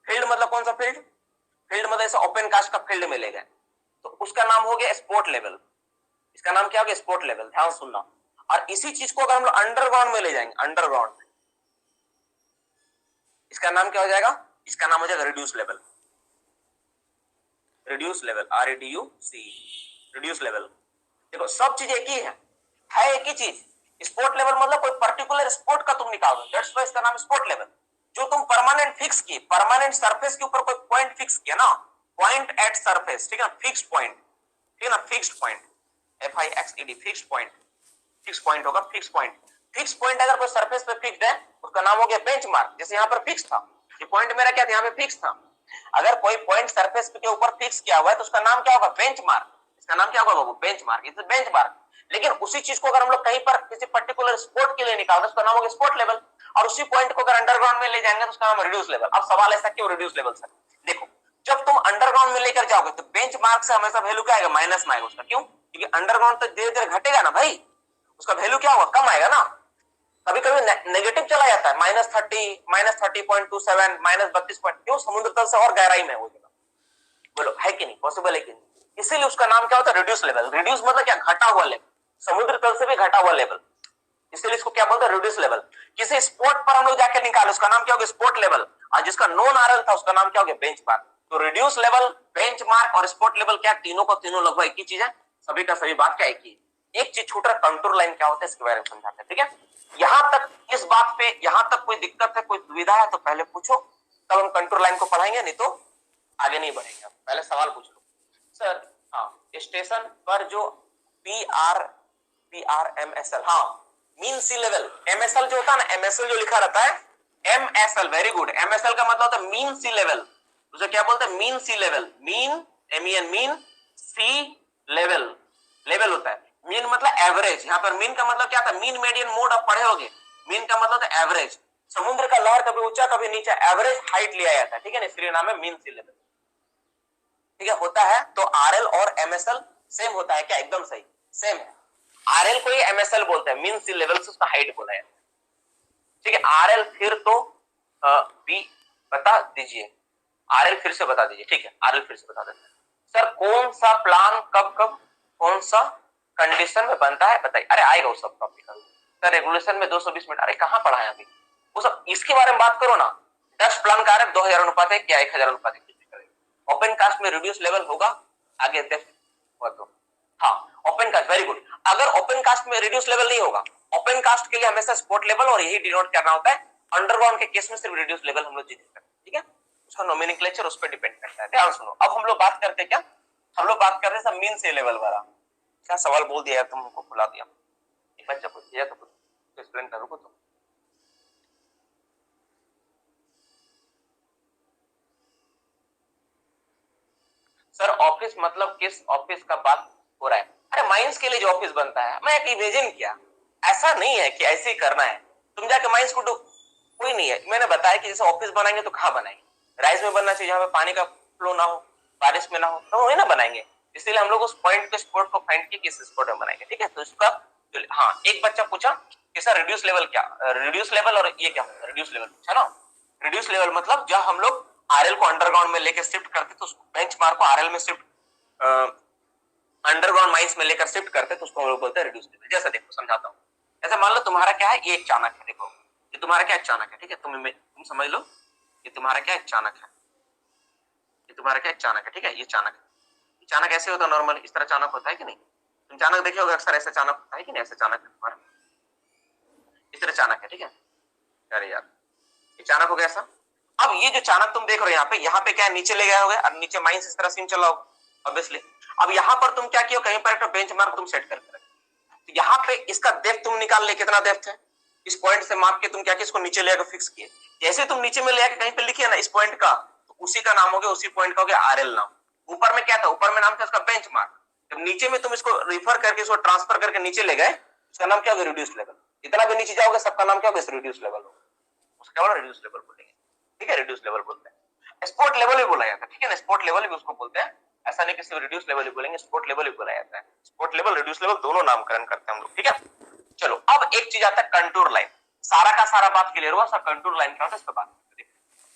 फील्ड मतलब कौन सा फील्ड, फील्ड मतलब ऐसा ओपन कास्ट का फील्ड में ले गए, तो उसका नाम हो गया स्पोर्ट लेवल। इसका नाम क्या हो गया? Sport level. ध्यान सुनना। और इसी चीज को अगर हम लोग अंडरग्राउंड में ले जाएंगे, अंडरग्राउंड में, इसका नाम क्या हो जाएगा? इसका नाम हो जाएगा reduce level. Reduce level, REDUC, reduce level. देखो सब चीज एक ही है एक ही चीज। स्पोर्ट लेवल मतलब कोई पर्टिकुलर स्पोर्ट का तुम निकाल दो, दैट्स व्हाई इसका नाम स्पोर्ट लेवल। जो तुम परमानेंट फिक्स किए, परमानेंट सरफेस के ऊपर कोई पॉइंट फिक्स किया ना, पॉइंट एट सरफेस, ठीक है ना, फिक्स पॉइंट, ठीक है ना, fixed point, FIXED, fixed point, fix point होगा, फिक्स पॉइंट। फिक्स पॉइंट अगर कोई सरफेस पे फिक्स्ड है उसका नाम हो गया बेंचमार्क। जैसे यहाँ पर फिक्स था, ये पॉइंट मेरा क्या था? यहाँ पे फिक्स था। अगर कोई पॉइंट सरफेस के ऊपर फिक्स किया हुआ है तो उसका नाम क्या होगा? बेंचमार्क। इसका नाम क्या होगा बाबू? बेंचमार्क। It's benchmark. लेकिन उसी चीज को अगर हम लोग कहीं पर किसी पर्टिकुलर स्पोर्ट के लिए निकाल दे उसका नाम होगा स्पोर्ट लेवल। और उसी पॉइंट को अगर अंडरग्राउंड में ले जाएंगे तो उसका नाम रिड्यूस लेवल। अब सवाल ऐसा क्यों रिड्यूस लेवल सर? देखो जब तुम अंडरग्राउंड में लेकर जाओगे तो बेंचमार्क से हमेशा वैल्यू क्या आएगा? माइनस में आएगा उसका। क्यों? क्योंकि अंडरग्राउंड तो धीरे धीरे घटेगा ना भाई, उसका वैल्यू क्या होगा? कम आएगा ना। कभी कभी नेगेटिव चला जाता है, -30, -30.27, -32 पॉइंट। क्यों? समुद्र तल से और गहराई में हो जाएगा। बोलो है कि नहीं? पॉसिबल है कि नहीं? इसीलिए उसका नाम क्या होता है? Reduce level. रिड्यूस मतलब क्या? घटा हुआ लेवल, समुद्र तल से भी घटा हुआ लेवल, इसलिए इसको क्या बोलते हैं? Reduce level. किसी स्पोर्ट पर हम लोग जाकर निकाले उसका नाम क्या होगा? Sport level. और जिसका नॉन आरएल था उसका नाम क्या हो गया? बेंचमार्क। तो रिड्यूस लेवल, बेंचमार्क और स्पोर्ट लेवल क्या? तीनों को तीनों लगभग एक ही चीज है, सभी का सभी बात क्या एक ही। एक चीज छूट रहा, कंटूर लाइन क्या होता है इसके बारे में समझाते हैं, ठीक है? यहां तक इस बात पे, यहां तक कोई दिक्कत है, कोई दुविधा है तो पहले पूछो, तब हम कंटूर लाइन को पढ़ाएंगे, नहीं तो आगे नहीं बढ़ेंगे। पहले सवाल पूछ लो सर। हाँ, स्टेशन पर जो PRMSL, हाँ मीन सी लेवल, MSL जो होता है ना, MSL जो लिखा रहता है, MSL, वेरी गुड। MSL का मतलब होता है मीन सी लेवल। उसे क्या बोलते हैं? Mean sea level. Mean, MEN, mean, sea level, level होता है। मीन मतलब एवरेज। यहाँ पर मीन का मतलब क्या था? मीन, मीडियन, मोड आप पढ़े होगे। मीन का मतलब है एवरेज। समुद्र का लहर कभी ऊंचा कभी नीचा, एवरेज हाइट लिया जाता है, ठीक है ना, इसलिए नाम है मीन सी लेवल, ठीक है? होता है तो RL और MSL सेम होता है क्या? एकदम सही, सेम है। RL को ही MSL बोलते हैं, मीन सी लेवल से उसका हाइट बोला है, ठीक है? RL फिर तो बी बता दीजिए, RL फिर से बता दीजिए, ठीक है? RL फिर से बता देते हैं सर। कौन सा प्लान कब कब कौन सा कंडीशन में बनता है बताइए। अरे आएगा वो सब टॉपिक सर, रेगुलेशन में 220 मिनट। अरे कहां पढ़ा है अभी वो सब? इसके बारे में बात करो ना। 10 प्लान का 2000 अनुपात है क्या 1000 अनुपात है? ओपन कास्ट में रिड्यूस लेवल होगा आगे तो, हाँ ओपन कास्ट, वेरी गुड। अगर ओपन कास्ट में रिड्यूस लेवल नहीं होगा, ओपन कास्ट के लिए हमेशा स्पोर्ट लेवल और यही डिनोट करना होता है। अंडरग्राउंड के केस में सिर्फ रिड्यूस लेवल हम लोग जीत सकते हैं, ठीक है? उसका नोमेनक्लेचर उस पर डिपेंड करता है। ध्यान सुनो, अब हम लोग बात करते क्या? हम लोग बात कर रहे हैं मीन सी लेवल वाला। क्या सवाल बोल दिया यार, तुमको भुला दिया। एक बच्चा पूछ दिया तो एक्सप्लेन करो तो। सर ऑफिस मतलब किस ऑफिस का बात हो रहा है? अरे माइंस के लिए जो ऑफिस बनता है, मैं एक इमेजिन किया, ऐसा नहीं है कि ऐसे ही करना है। तुम जाके माइंस को कोई नहीं है। मैंने बताया कि जैसे ऑफिस बनाएंगे तो कहां बनाएंगे? राइज में बनना चाहिए जहां पे पानी का फ्लो ना हो, बारिश में ना हो, तो वही ना बनाएंगे। इसलिए हम लोग उस पॉइंट के स्पॉट को फाइंड किए किस स्पॉट में बनाएंगे, ठीक है? तो इसका हाँ, एक बच्चा पूछा कि सर रिड्यूस लेवल क्या? रिड्यूस लेवल और ये क्या होता है? रिड्यूस लेवल पूछा ना। रिड्यूस लेवल मतलब जब हम लोग RL को अंडरग्राउंड में लेकर शिफ्ट करते तो बेंचमार्क को RL में शिफ्ट, अंडरग्राउंड माइंस में लेकर शिफ्ट करते तो उसको हम लोग बोलते हैं रिड्यूस लेवल। जैसा देखो समझाता हूँ। जैसे मान लो तुम्हारा क्या है, ये एक चाणक है, देखो ये तुम्हारा क्या चाणक है, ठीक है? तुम समझ लो ये तुम्हारा क्या चाणक है, ये तुम्हारा क्या चाणक है, ठीक है? ये चाणक है। चाणक ऐसे होता है नॉर्मल, इस तरह चाणक होता है कि नहीं? तुम चाणक देखे होगे अक्सर, ऐसा चाणक होता है कि नहीं? ऐसा चाणक है तुम्हारा, इस तरह चाणक है, ठीक है? अरे यार ये चाणक हो गया ऐसा। अब ये जो चाणक तुम देख रहे हो यहाँ पे क्या है? नीचे ले गए होगे और नीचे माइंस इस तरह सीम चला होगा ऑब्वियसली। अब यहाँ पर तुम क्या किया? कहीं पर एक बेंचमार्क तुम सेट करके रखे। तो यहाँ पे इसका डेप्थ तुम निकाल ले, कितना डेप्थ है? इस पॉइंट से माप के तुम क्या किया? इसको नीचे ले आकर फिक्स किए। जैसे तुम नीचे में ले आके कहीं पे लिखिए ना इस पॉइंट का, तो उसी का नाम हो गया, उसी पॉइंट का हो गया RL नाम। ऊपर में क्या था? ऊपर में नाम था इसका बेंचमार्क। जब नीचे में तुम इसको रिफर करके इसको ट्रांसफर करके नीचे ले गए, उसका नाम क्या होगा? Reduce level. जितना भी नीचे जाओगे सबका नाम क्या होगा? रिड्यूस लेवल होगा। उसका क्या रिड्यूस लेवल बोलेंगे, ठीक है? रिड्यूस लेवल बोलते हैं। स्पोर्ट लेवल भी बोला जाता है, ठीक है ना? स्पोर्ट लेवल भी उसको बोलते हैं, ऐसा नहीं कि सिर्फ रिड्यूस लेवल ही बोलेंगे, स्पोर्ट लेवल भी बोला जाता है। स्पोर्ट लेवल, रिड्यूस लेवल दोनों नामकरण करते हैं हम लोग, ठीक है? चलो अब एक चीज आता है कंटूर लाइन। सारा का सारा बात क्लियर हुआ, सब कंटूर लाइन क्या होता है इस पर बात करते हैं।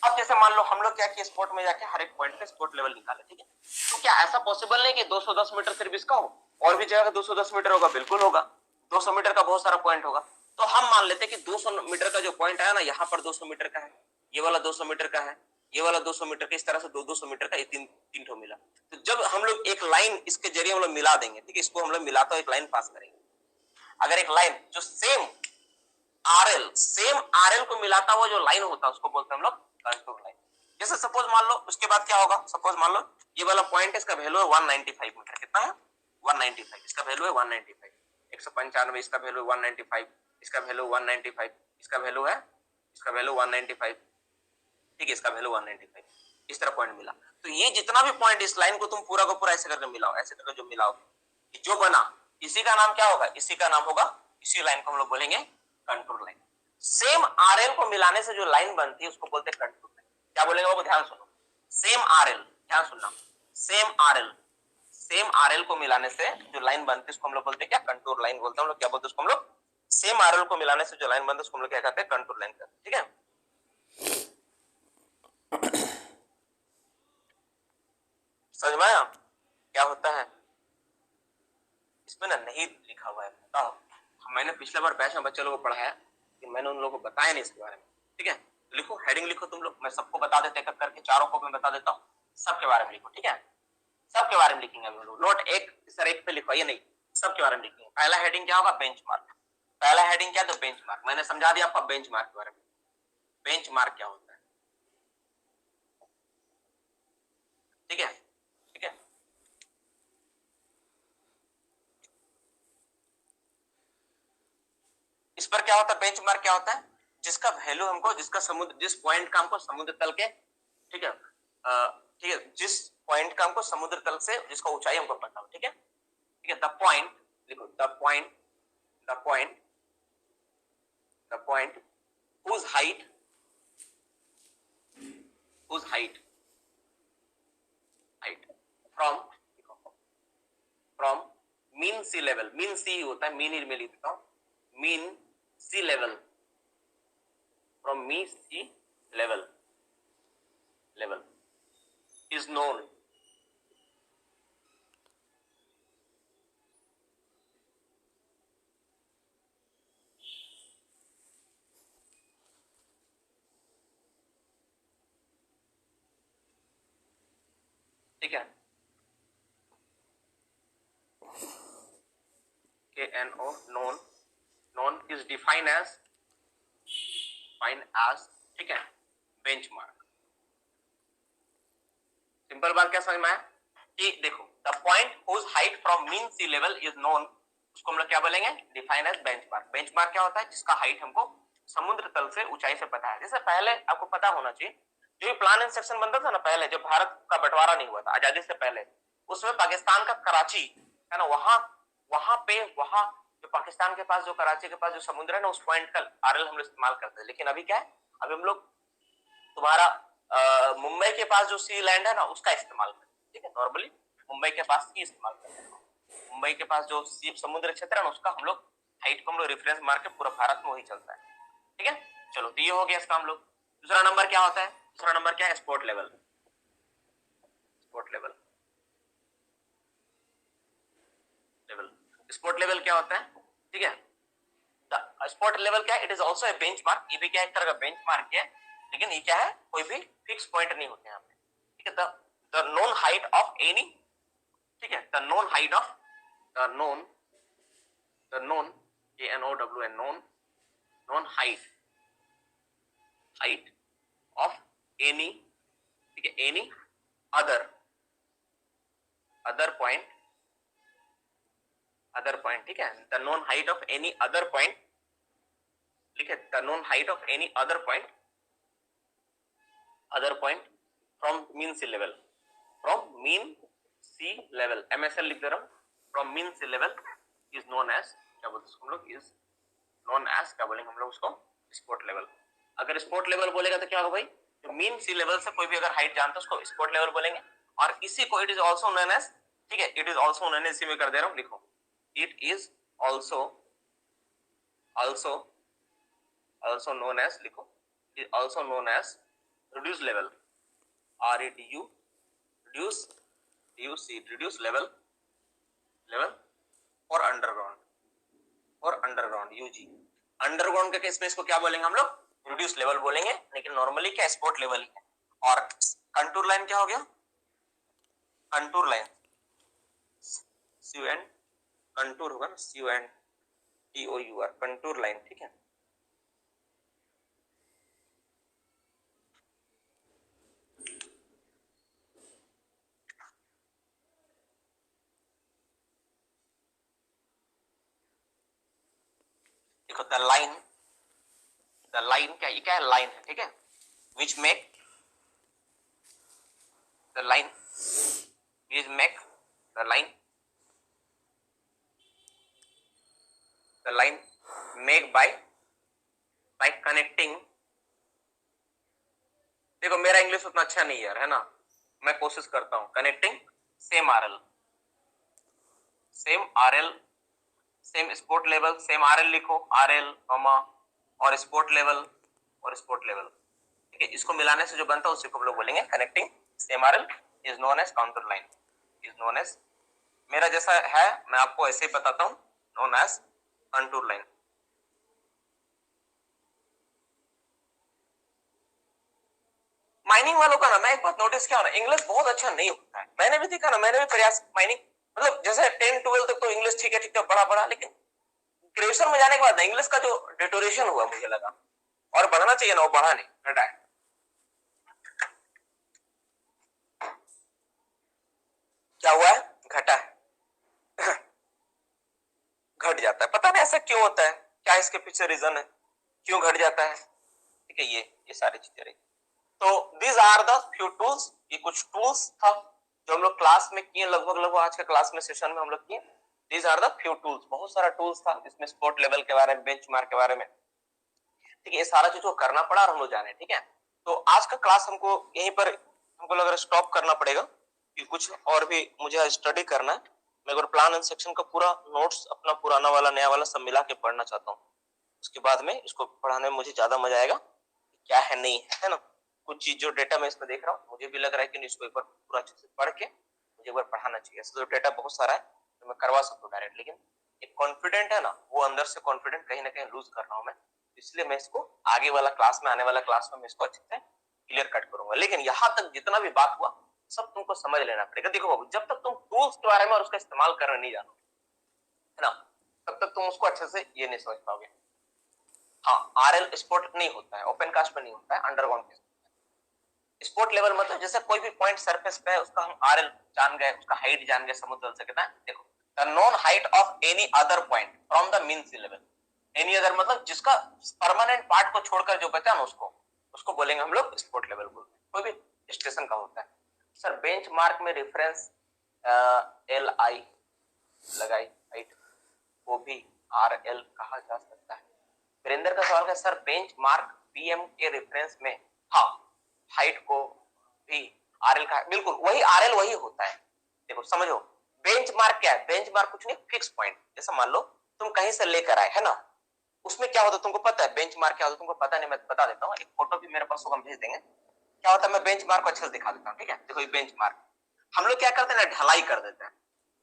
अब जैसे मान लो हम लोग क्या किया, स्पॉट में जाके हर एक पॉइंट पे स्पॉट लेवल निकाले, ठीक है। तो क्या ऐसा पॉसिबल नहीं कि 210 मीटर सिर्फ इसका हो, और भी जगह 210 मीटर होगा? बिल्कुल होगा, 200 मीटर का बहुत सारा पॉइंट होगा। तो हम मान लेते हैं कि 200 मीटर का जो पॉइंट है ना, यहाँ पर 200 मीटर का है, ये वाला 200 मीटर का है, ये वाला 200 मीटर का, इस तरह से 200 मीटर का, ये तीन ठो मिला। तो जब हम लोग एक लाइन इसके जरिए हम लोग मिला देंगे, ठीक है, इसको हम लोग मिलाता एक लाइन पास करेंगे। अगर एक लाइन जो सेम आरएल को मिलाता हुआ जो लाइन होता है उसको बोलते हैं हम लोग कंटूर लाइन। जैसे सपोज मान लो, उसके बाद क्या होगा, सपोज मान लो ये वाला पॉइंट है, इसका वैल्यू है 195 मीटर। कितना है? 195। इसका वैल्यू है 195, 195, इसका वैल्यू 195, इसका वैल्यू 195, इसका वैल्यू है, इसका वैल्यू 195, ठीक है, इसका वैल्यू 195। इस तरह पॉइंट मिला। तो ये जितना भी पॉइंट, इस लाइन को तुम पूरा का पूरा ऐसे करके मिलाओ, ऐसे करके जो मिलाओगे, जो बना, इसी का नाम क्या होगा? इसी का नाम होगा, इसी लाइन को हम लोग बोलेंगे कंटूर लाइन। सेम आरएल को मिलाने से जो लाइन बनती है उसको बोलते हैं कंटूर लाइन। क्या बोलेंगे वो? ध्यान सुनो, सेम आरएल, ध्यान सुनना, सेम आरएल को मिलाने से जो लाइन बनती है उसको हम लोग बोलते हैं क्या? कंटूर लाइन बोलते हैं हम लोग। क्या बोलते हैं उसको हम लोग? सेम आरएल को मिलाने से जो लाइन बनती है उसको हम लोग क्या कहते हैं? कंटूर लाइन कहते हैं, ठीक है। समझ में आया क्या होता है? इसमें ना नहीं लिखा हुआ है, बताओ। मैंने पिछले बार बैच में बच्चे लोगों को पढ़ाया कि मैंने उन लोगों को बताया नहीं इसके बारे में, ठीक है। लिखो, हेडिंग लिखो तुम लोग, मैं सबको बता देते एक करके, चारों को मैं बता देता हूँ, सबके बारे में लिखो, ठीक है। सबके बारे में लिखेंगे हम लोग, नोट एक सर एक पे लिखो, ये नहीं, सबके बारे में लिखेंगे। पहला हेडिंग क्या होगा? बेंचमार्क। पहला हेडिंग क्या? तो बेंचमार्क। मैंने समझा दिया आपको बेंचमार्क के बारे में। बेंचमार्क क्या होता है, ठीक है, ठीक है। इस पर क्या होता है? बेंचमार्क क्या होता है? जिसका वैल्यू हमको, जिसका समुद्र, जिस पॉइंट का हमको समुद्र तल के, ठीक है, ठीक है, जिस पॉइंट का हमको समुद्र तल से जिसका ऊंचाई हमको पता हो, ठीक है, ठीक है। द पॉइंट लिखो, the point whose height from mean sea level, mean sea होता है, mean में लिखता हूं, mean sea level, from mean sea level is known, ठीक है, KNO, known is defined as, ठीक है, बेंचमार्क। सिंपल बात क्या समझ में आया कि देखो, the point whose height from mean sea level is known, उसको हम लोग क्या बोलेंगे? Define as benchmark. बेंचमार्क क्या होता है? जिसका हाइट हमको समुद्र तल से ऊंचाई से पता है। जैसे पहले आपको पता होना चाहिए, जो प्लान एंड सेक्शन बनता था ना पहले, जब भारत का बंटवारा नहीं हुआ था आजादी से पहले, उसमें पाकिस्तान का कराची है ना, वहां जो पाकिस्तान के पास, जो कराची के पास जो समुद्र है ना, उस पॉइंट का आरएल हम लोग इस्तेमाल करते हैं। लेकिन अभी क्या है, अभी हम लोग तुम्हारा मुंबई के पास जो सी लैंड है ना, उसका इस्तेमाल करते हैं, ठीक है। नॉर्मली मुंबई के पास की इस्तेमाल करते हैं। मुंबई के पास जो सी समुद्र क्षेत्र है ना, उसका हम लोग हाइट को हम लोग रेफरेंस मार के पूरा भारत में वही चलता है, ठीक है। चलो, तो ये हो गया इसका हम लोग। दूसरा नंबर क्या होता है? दूसरा नंबर क्या है? Sport level. स्पोर्ट लेवल क्या होता है? ठीक है, स्पोर्ट लेवल क्या है? It is also a benchmark. ये भी क्या एक तरह का बेंचमार्क है, लेकिन ये क्या है, कोई भी फिक्स पॉइंट नहीं होते यहाँ पे, ठीक है। The known height of any, ठीक है, the known height of the known KNOWN known height of any, ठीक है, एनी अदर पॉइंट, ठीक है, the known height of any other point, ठीक है, the known height of any other point from mean sea level, MSL लिख दे रहा हूं, from mean sea level is known as, क्या बोलते हैं हम लोग, इज नोन एज, क्या बोलेंगे हम लोग उसको? Sport level. अगर स्पोर्ट लेवल बोलेगा तो क्या होगा भाई? तो मीन सी लेवल से कोई भी अगर हाइट जानता है उसको स्पोर्ट लेवल बोलेंगे। और इसी को it is also known as, ठीक है, it is also known as, इसी में कर दे रहा हूं, लिखो, it is also known as, लिखो, is also known as reduce level, REDU, reduce, reduce level, level और अंडरग्राउंड, और अंडरग्राउंड UG। अंडरग्राउंड के केस में इसको क्या बोलेंगे हम लोग? रिड्यूस लेवल बोलेंगे, लेकिन नॉर्मली क्या स्पॉट लेवल ही है। और कंटूर लाइन क्या हो गया? कंटूर लाइन CUN, कंटूर होगा ना, CUNTOUR, कंटूर लाइन, ठीक है। देखो द लाइन क्या, ये क्या है? लाइन है, ठीक है। Which make the line, which make the line, the line make bye connecting. देखो मेरा इंग्लिश उतना अच्छा नहीं है ना, मैं कोशिश करता हूं। Connecting same RL, same RL, same sport level, same RL लिखो, RL और स्पोर्ट लेवल, और स्पोर्ट लेवल, ठीक है। इसको मिलाने से जो बनता है उसी को हम लोग बोलेंगे connecting same RL, is known as counter line, is known as, मेरा जैसा है मैं आपको ऐसे ही बताता हूं, known as contour line. Mining वालों का ना मैं एक बात नोटिस किया ना, इंग्लिश बहुत अच्छा नहीं होता है। मैंने भी देखा ना, मैंने भी प्रयास, माइनिंग मतलब जैसे 10-12 तक तो इंग्लिश ठीक है बड़ा, लेकिन ग्रेजुएशन में जाने के बाद इंग्लिश का जो डिटोरेशन हुआ मुझे लगा, और बढ़ना चाहिए ना, वो बढ़ा नहीं, घटा है। क्या हुआ है? घटा है। घट जाता है, पता नहीं ऐसा क्यों होता है, क्या इसके पीछे रीजन है, क्यों घट जाता है, ठीक है। ये सारी चीजें रही। तो these are the few tools, ये कुछ टूल्स था जो हम लोग क्लास में किए, लगभग आज के क्लास में सेशन में हम लोग किए। These are the few tools, बहुत सारा टूल्स था इसमें, स्पोर्ट लेवल के बारे में, बेंचमार्क के बारे में, ठीक है। ये सारा चीज को करना पड़ा और हम लोग जाने, ठीक है। तो आज का क्लास हमको यहीं पर हमको लग रहा है स्टॉप करना पड़ेगा, कि कुछ और भी मुझे स्टडी करना है। मैं अगर प्लान एंड सेक्शन का पूरा नोट्स अपना पुराना वाला नया वाला सब मिला के पढ़ना चाहता हूँ। उसके बाद में इसको पढ़ाने में मुझे ज्यादा मजा आएगा, क्या है नहीं है ना। कुछ चीज जो डेटा मैं इसमें देख रहा हूँ, मुझे भी लग रहा है कि इसको एक बार पूरा अच्छे से पढ़ के मुझे एक बार पढ़ाना चाहिए। ऐसा तो डेटा बहुत सारा है तो मैं करवा सकता हूँ डायरेक्ट, लेकिन एक कॉन्फिडेंट है ना, वो अंदर से कॉन्फिडेंट कहीं ना कहीं लूज कर रहा हूँ मैं, इसलिए मैं इसको आगे वाला क्लास में, आने वाला क्लास में मैं इसको अच्छे से क्लियर कट करूंगा। लेकिन यहाँ तक जितना भी बात हुआ सब तुमको समझ लेना पड़ेगा। देखो बाबू, जब तक तुम टूल्स के बारे में और उसका इस्तेमाल करना नहीं जानो, है ना, तब तक तुम उसको अच्छे से ये नहीं समझ पाओगे। हाँ, RL स्पोर्ट नहीं होता है, ओपन कास्ट में नहीं होता है, अंडरग्राउंड में। स्पोर्ट लेवल मतलब जैसे कोई भी पॉइंट सरफेस पे है उसका हम RL जान गए, उसका हाइट जान गए समुद्र से, कितना है देखो, the known height of any other point from the mean sea level. Any other मतलब जिसका परमानेंट पार्ट को छोड़कर जो बचा ना, उसको बोलेंगे हम लोग स्पोर्ट लेवल बोलते हैं। कोई भी स्टेशन का होता है। सर बेंच मार्क में रेफरेंस LI लगाई, हाइट वो भी RL कहा जा सकता है। वीरेंद्र का सवाल है सर बेंच मार्क PM के रेफरेंस में, हाँ, हाइट को भी RL का, बिल्कुल वही RL वही होता है। देखो समझो, बेंच मार्क क्या है? बेंच मार्क कुछ नहीं, फिक्स पॉइंट। जैसे मान लो तुम कहीं से लेकर आए, है ना, उसमें क्या होता है तुमको पता है? बेंच मार्क क्या होता है तुमको पता नहीं, मैं बता देता हूँ, एक फोटो भी मेरे पास होगा, हम भेज देंगे। क्या होता है, मैं बेंच मार्क को अच्छे से दिखा देता हूँ, ठीक है। देखो ये बेंच मार्क, हम लोग क्या करते हैं ना, ढलाई कर देते हैं।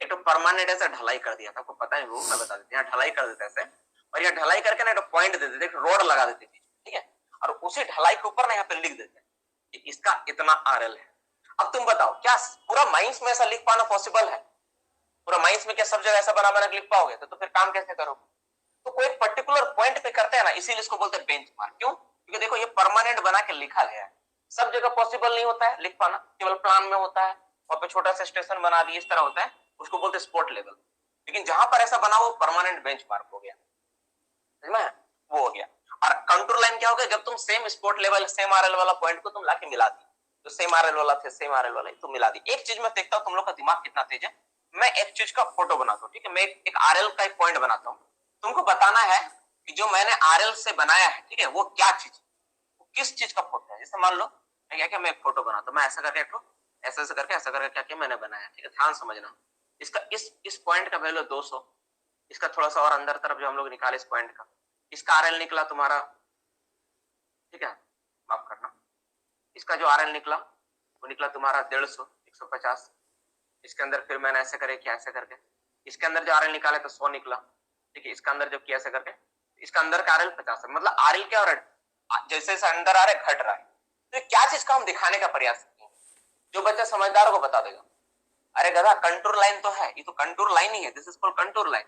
एक तो परमानेंट ऐसा ढलाई कर दिया था, आपको पता है वो, मैं बता देते हैं, ढलाई कर देते हैं ऐसे, और यहाँ ढलाई करके ना पॉइंट दे देते, रोड लगा देते, ठीक है, और उसी ढलाई के ऊपर ना यहाँ पे लिख देते हैं कि इसका इतना RL है। अब तुम बताओ क्या पूरा माइंस में ऐसा लिख पाना पॉसिबल है? पूरा माइंस में क्या सब जगह ऐसा बना के लिख पाओगे? तो फिर काम कैसे करोगे? तो कोई पर्टिकुलर पॉइंट पे करते हैं ना, इसीलिए इसको बोलते हैं बेंचमार्क। क्यों? क्योंकि देखो ये परमानेंट बना के लिखा गया है, सब जगह पॉसिबल नहीं होता है लिख पाना, केवल प्लान में होता है, वहां पे छोटा सा स्टेशन बना दिए, इस तरह होता है, उसको बोलते हैं स्पोर्ट लेवल। लेकिन जहां पर ऐसा बना वो परमानेंट बेंचमार्क हो गया, समझ में? वो हो गया। और कंट्रोल लाइन क्या हो गया? जब तुम same sport level, same RL वाला पॉइंट को तुम लाके मिला दी, तो सेम RL वाला थे, सेम RL वाला तो मिला दी। एक चीज मैं देखता हूँ तुम लोग का दिमाग कितना तेज है, मैं एक चीज का फोटो बनाता हूँ, ठीक है, मैं एक RL का एक पॉइंट बनाता हूँ, तुमको बताना है कि जो मैंने RL से बनाया है, ठीक है, वो क्या चीज, वो किस चीज का फोटो है। जैसे मान लो मैं क्या मैं एक फोटो बनाता हूँ, मैं ऐसा करके ऐसा करके क्या मैंने बनाया, ठीक है, ध्यान समझना। इसका इस पॉइंट का वैल्यू 200, इसका थोड़ा सा और अंदर तरफ जो हम लोग निकाले इस पॉइंट का, इसका RL निकला तुम्हारा, ठीक है, माफ करना, इसका जो आरएल निकला वो निकला तुम्हारा 150, 150। इसके अंदर फिर मैंने ऐसे करे किया, ऐसे करके इसके अंदर जो आरएल निकाले तो 100 निकला, ठीक है। इसका अंदर जब किया ऐसे करके इसका अंदर का आरएल 50 है। मतलब आरएल क्या हो रहा है, जैसे जैसे अंदर आ रहा है घट रहा है। तो क्या चीज का हम दिखाने का प्रयास करते हैं, जो बच्चा समझदार को बता देगा, अरे गधा कंटूर लाइन तो है, ये तो कंटूर लाइन ही है, this is called contour line,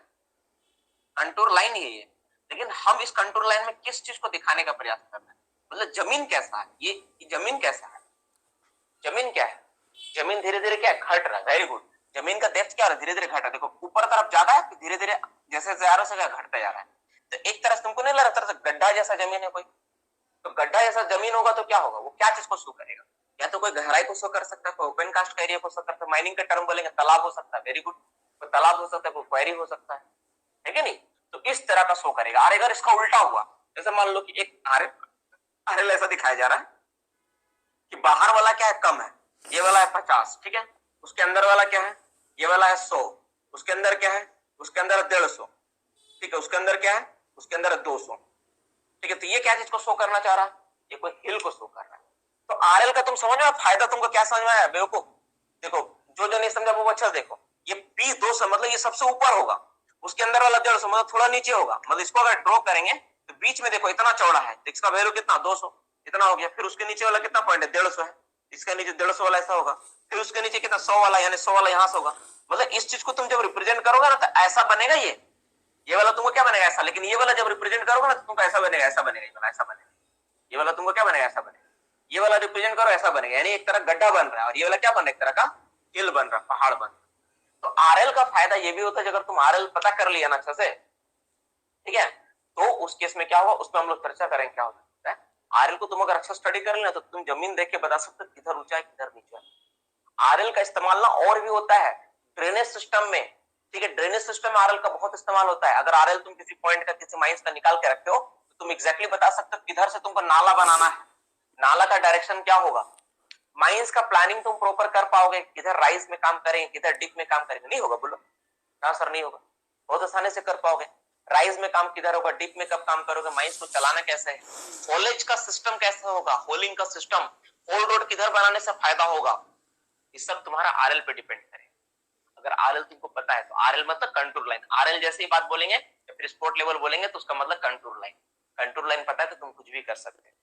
contour line ही है ये। लेकिन हम इस कंटूर लाइन में किस चीज को दिखाने का प्रयास कर रहे हैं, मतलब जमीन कैसा है, ये जमीन कैसा है, जमीन क्या है, जमीन धीरे धीरे क्या घट रहा है। Very good. जमीन का डेप्थ क्या हो रहा है, धीरे धीरे घटा है। देखो ऊपर तरफ ज्यादा है, धीरे धीरे जैसे जा रहा है घटता जा रहा है। तो एक तरह से तुमको नहीं लग रहा तरह से गड्ढा जैसा जमीन है कोई, तो गड्ढा जैसा जमीन होगा तो क्या होगा, वो क्या चीज को शो करेगा, या तो कोई गहराई को शो कर सकता है, कोई ओपन कास्ट का एरिया को शो करता है, माइनिंग का टर्म बोलेंगे तालाब हो सकता है, वेरी गुड, कोई तालाब हो सकता है, कोई क्वेरी हो सकता है कि नहीं। तो इस तरह का शो करेगा। और अगर इसका उल्टा हुआ, जैसे मान लो कि एक आरएल ऐसा दिखाया जा रहा है कि बाहर वाला क्या है, कम है, ये वाला है 50, ठीक है। उसके अंदर वाला क्या है, ये वाला है 100, उसके अंदर क्या है, उसके अंदर 150, ठीक है। उसके अंदर क्या है, उसके अंदर 200, ठीक है। तो ये क्या चीज को शो करना चाह रहा है, ये कोई हिल को शो कर रहा है। तो आरएल का तुम समझ में, फायदा तुमको क्या समझ में आया बेवकूफ। देखो जो नहीं समझा वो अच्छा देखो, ये पी 200 मतलब ये सबसे ऊपर होगा, उसके अंदर वाला 150 मतलब थोड़ा नीचे होगा। मतलब इसको अगर ड्रॉ करेंगे तो बीच में देखो इतना चौड़ा है, तो इसका वैल्यू कितना 200, इतना हो गया। फिर उसके नीचे वाला कितना पॉइंट है, 150 है, इसका नीचे 150 वाला ऐसा होगा। फिर उसके नीचे कितना 100 वाला, यानी 100 वाला यहां से होगा। मतलब इस चीज को तुम जब रिप्रेजेंट करोगे ना तो ऐसा बनेगा, ये वाला तुमको क्या बनेगा ऐसा। लेकिन ये वाला जब रिप्रेजेंट करोगे ना तो तुमको ऐसा बनेगा, ऐसा बनेगा, ये वाला ऐसा बनेगा। ये वाला तुमको क्या बनेगा, ऐसा बनेगा। ये वाला रिप्रेजेंट करो ऐसा बनेगा, यानी एक तरह गड्ढा बन रहा है, और ये वाला क्या बन रहा है, एक तरह का हिल बन रहा है, पहाड़ बन रहा है। तो आरएल का फायदा ये भी होता है, अगर तुम आरएल पता कर लिया ना अच्छा से, ठीक है, तो उस केस में क्या होगा, उसमें हम लोग चर्चा करेंगे क्या होता है। आरएल को तुम अगर अच्छा स्टडी कर लेना तो तुम जमीन देख के बता सकते हो किधर ऊंचा है किधर नीचा है। आरएल का इस्तेमाल ना और भी होता है ड्रेनेज सिस्टम में, ठीक है। ड्रेनेज सिस्टम में आरएल का बहुत इस्तेमाल होता है। अगर आरएल तुम किसी पॉइंट का, किसी माइंस का निकाल के रखते हो तो तुम एग्जैक्टली बता सकते हो किधर से तुमको नाला बनाना है, नाला का डायरेक्शन क्या होगा। माइंस का प्लानिंग तुम प्रॉपर कर पाओगे, किधर राइज में काम करेंगे किधर डिप में काम करेंगे, नहीं होगा, बोलो हाँ सर नहीं होगा। बहुत आसानी से कर पाओगे, राइज में काम किधर होगा, डिप में कब काम करोगे, माइंस को चलाना कैसे है, होलेज का सिस्टम कैसा होगा, होलिंग का सिस्टम, होल रोड किधर बनाने से फायदा होगा, ये सब तुम्हारा आरएल पे डिपेंड करेगा। अगर आरएल तुमको पता है तो आरएल मतलब कंटूर लाइन, आरएल जैसे ही बात बोलेंगे या फिर स्पोर्ट लेवल बोलेंगे तो उसका मतलब कंटूर लाइन, कंटूर लाइन पता है तो तुम कुछ भी कर सकते हैं।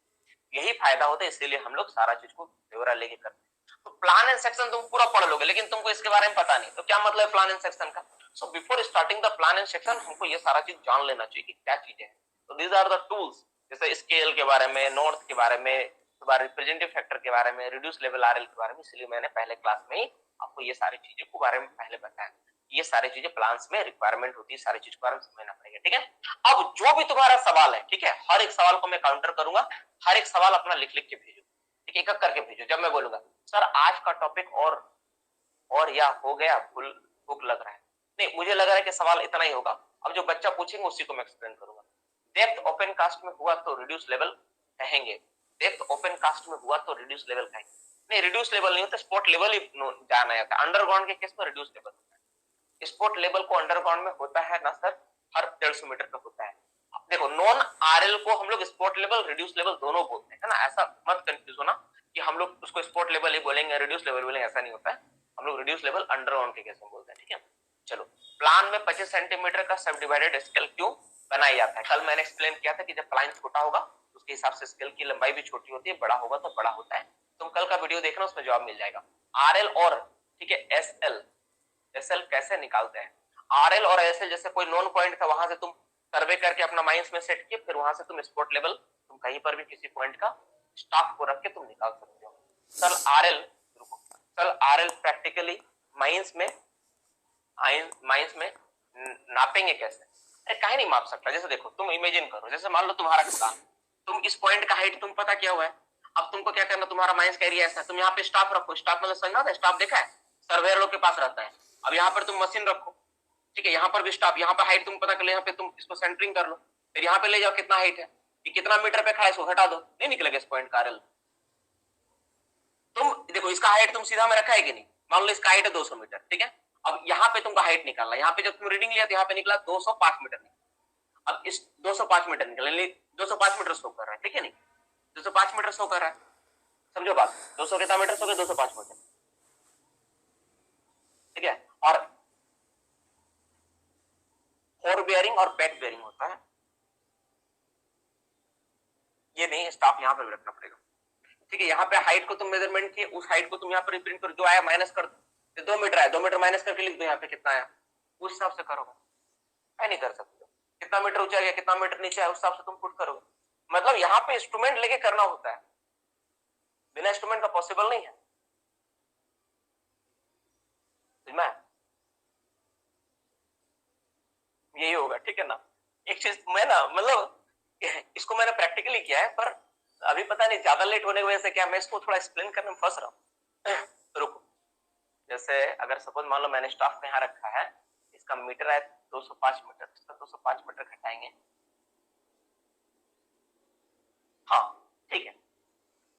यही फायदा होता है, इसीलिए हम लोग सारा चीज को ब्यौरा लेके करते हैं। तो प्लान एंड सेक्शन तुम पूरा पढ़ लोगे, लेकिन तुमको इसके बारे में पता नहीं, तो क्या मतलब है प्लान एंड सेक्शन का। So before starting the plan and section हमको ये सारा चीज जान लेना चाहिए कि क्या चीजें हैं। तो दीज आर द टूल्स, जैसे स्केल के बारे में, नॉर्थ के बारे में, रिप्रेजेंटेटिव फैक्टर के बारे में, रिड्यूस लेवल आरएल के बारे में, इसलिए मैंने पहले क्लास में ही आपको ये सारी चीजों के बारे में पहले बताया। ये सारी चीजें प्लान्स में रिक्वायरमेंट होती है, सारी चीज के बारे में समझना पड़ेगा, ठीक है। अब जो भी तुम्हारा सवाल है, ठीक है, हर एक सवाल को मैं काउंटर करूंगा, हर एक सवाल अपना लिख लिख के भेजो, ठीक है, एक एक करके भेजो। जब मैं बोलूंगा सर आज का टॉपिक और या हो गया, भूख लग रहा है, नहीं मुझे लग रहा है कि सवाल इतना ही होगा, अब जो बच्चा पूछेंगे उसी को मैं एक्सप्लेन करूंगा। डेप्थ ओपन कास्ट में हुआ तो रिड्यूस लेवल कहेंगे, डेप्थ ओपन कास्ट में हुआ तो रिड्यूस लेवल कहेंगे, नहीं रिड्यूस लेवल नहीं होता, स्पॉट लेवल ही जाना जाता है। अंडरग्राउंड के केस में रिड्यूस लेवल होता है, स्पॉट लेवल को अंडरग्राउंड में होता है ना सर, हर 150 मीटर का होता है। देखो नॉन आरएल को हम लोग स्पॉट लेवल रिड्यूस लेवल दोनों बोलते हैं, है ना, ऐसा मत कंफ्यूज होना कि हम लोग उसको स्पॉट लेवल ही बोलेंगे रिड्यूस लेवल बोलेंगे, ऐसा नहीं होता है। हम लोग रिड्यूस लेवल अंडरग्राउंड के केस में बोलते हैं, ठीक है। चलो प्लान में 25 सेंटीमीटर का सब डिवाइडेड स्केल क्यों बनाया जाता है, कल मैंने एक्सप्लेन किया था कि जब प्लान छोटा होगा उसके हिसाब से स्केल की लंबाई भी छोटी होती है, बड़ा होगा तो बड़ा होता है। तुम कल का वीडियो देखना, उसमें जवाब मिल जाएगा। आरएल और ठीक है एसएल कैसे निकालते हैं। आरएल और एसएल जैसे कोई नॉन पॉइंट था, वहां से तुम सर्वे करके अपना माइंस में सेट किए, फिर वहां से तुम स्पॉट लेवल तुम कहीं पर भी किसी पॉइंट का स्टाफ को रख के तुम निकाल सकते हो। सर आरएल प्रैक्टिकली माइंस में नापेंगे कैसे, अरे कहीं नहीं माप सकता। जैसे देखो तुम इमेजिन करो, जैसे मान लो तुम्हारा किसान, तुम इस पॉइंट का हाइट तुम पता क्या हुआ है, अब तुमको क्या करना, तुम्हारा माइंस का एरिया ऐसा है, तुम यहाँ पे स्टाफ रखो, स्टाफ मतलब समझना है, स्टाफ देखा है सर्वेयर लोग के पास रहता है। अब यहाँ पर तुम मशीन रखो, ठीक है, यहाँ पर भी स्टाफ, यहाँ पर हाइट तुम पता कर लो, यहाँ पे तुम इसको सेंटरिंग कर लो, फिर यहाँ पे ले जाओ कितना हाइट है, ये कितना मीटर पे खड़ा है, इसको हटा दो, नहीं निकलेगा इस पॉइंट का आरएल। तुम देखो इसका हाइट तुम सीधा में रखा है कि नहीं, मान लो इसका हाइट है 200 मीटर, ठीक है। अब यहाँ पे तुमको हाइट निकालना, यहाँ पे जब तुम रीडिंग लिया तो यहाँ पे निकला 205 मीटर निकला। अब इस 205 मीटर निकला, 205 मीटर शो कर रहा है, ठीक है, नहीं 205 मीटर शो कर रहा है। समझो बात, 200 कितना मीटर, 205 मीटर, ठीक है। और फोर बेयरिंग और बैक बेयरिंग होता है, ये नहीं, स्टॉप यहाँ पे भी रखना पड़ेगा, ठीक है। यहाँ पे हाइट को तुम मेजरमेंट किए, उस हाइट को तुम यहाँ पे रिप्रेजेंट करो, जो आया माइनस कर दो, 2 मीटर आया, 2 मीटर माइनस करके लिख दो यहाँ पे कितना आया, उस हिसाब से करोगे, है नहीं कर सकते। कितना मीटर ऊंचा गया, कितना मीटर नीचे आया, उस हिसाब से तुम पुट करोगे। मतलब यहाँ पे इंस्ट्रूमेंट लेके करना होता है, बिना इंस्ट्रूमेंट का पॉसिबल नहीं है, समझ में? यही होगा, ठीक है ना। एक चीज मैं ना, मतलब इसको मैंने प्रैक्टिकली किया है, पर अभी पता नहीं ज्यादा लेट होने की वजह से क्या मैं इसको थोड़ा एक्सप्लेन करने में फंस रहा हूँ। तो रुको, जैसे अगर सपोज मान लो मैंने स्टाफ पे यहाँ रखा है, इसका मीटर है 205 मीटर, इसका 205 मीटर घटाएंगे, हाँ ठीक है,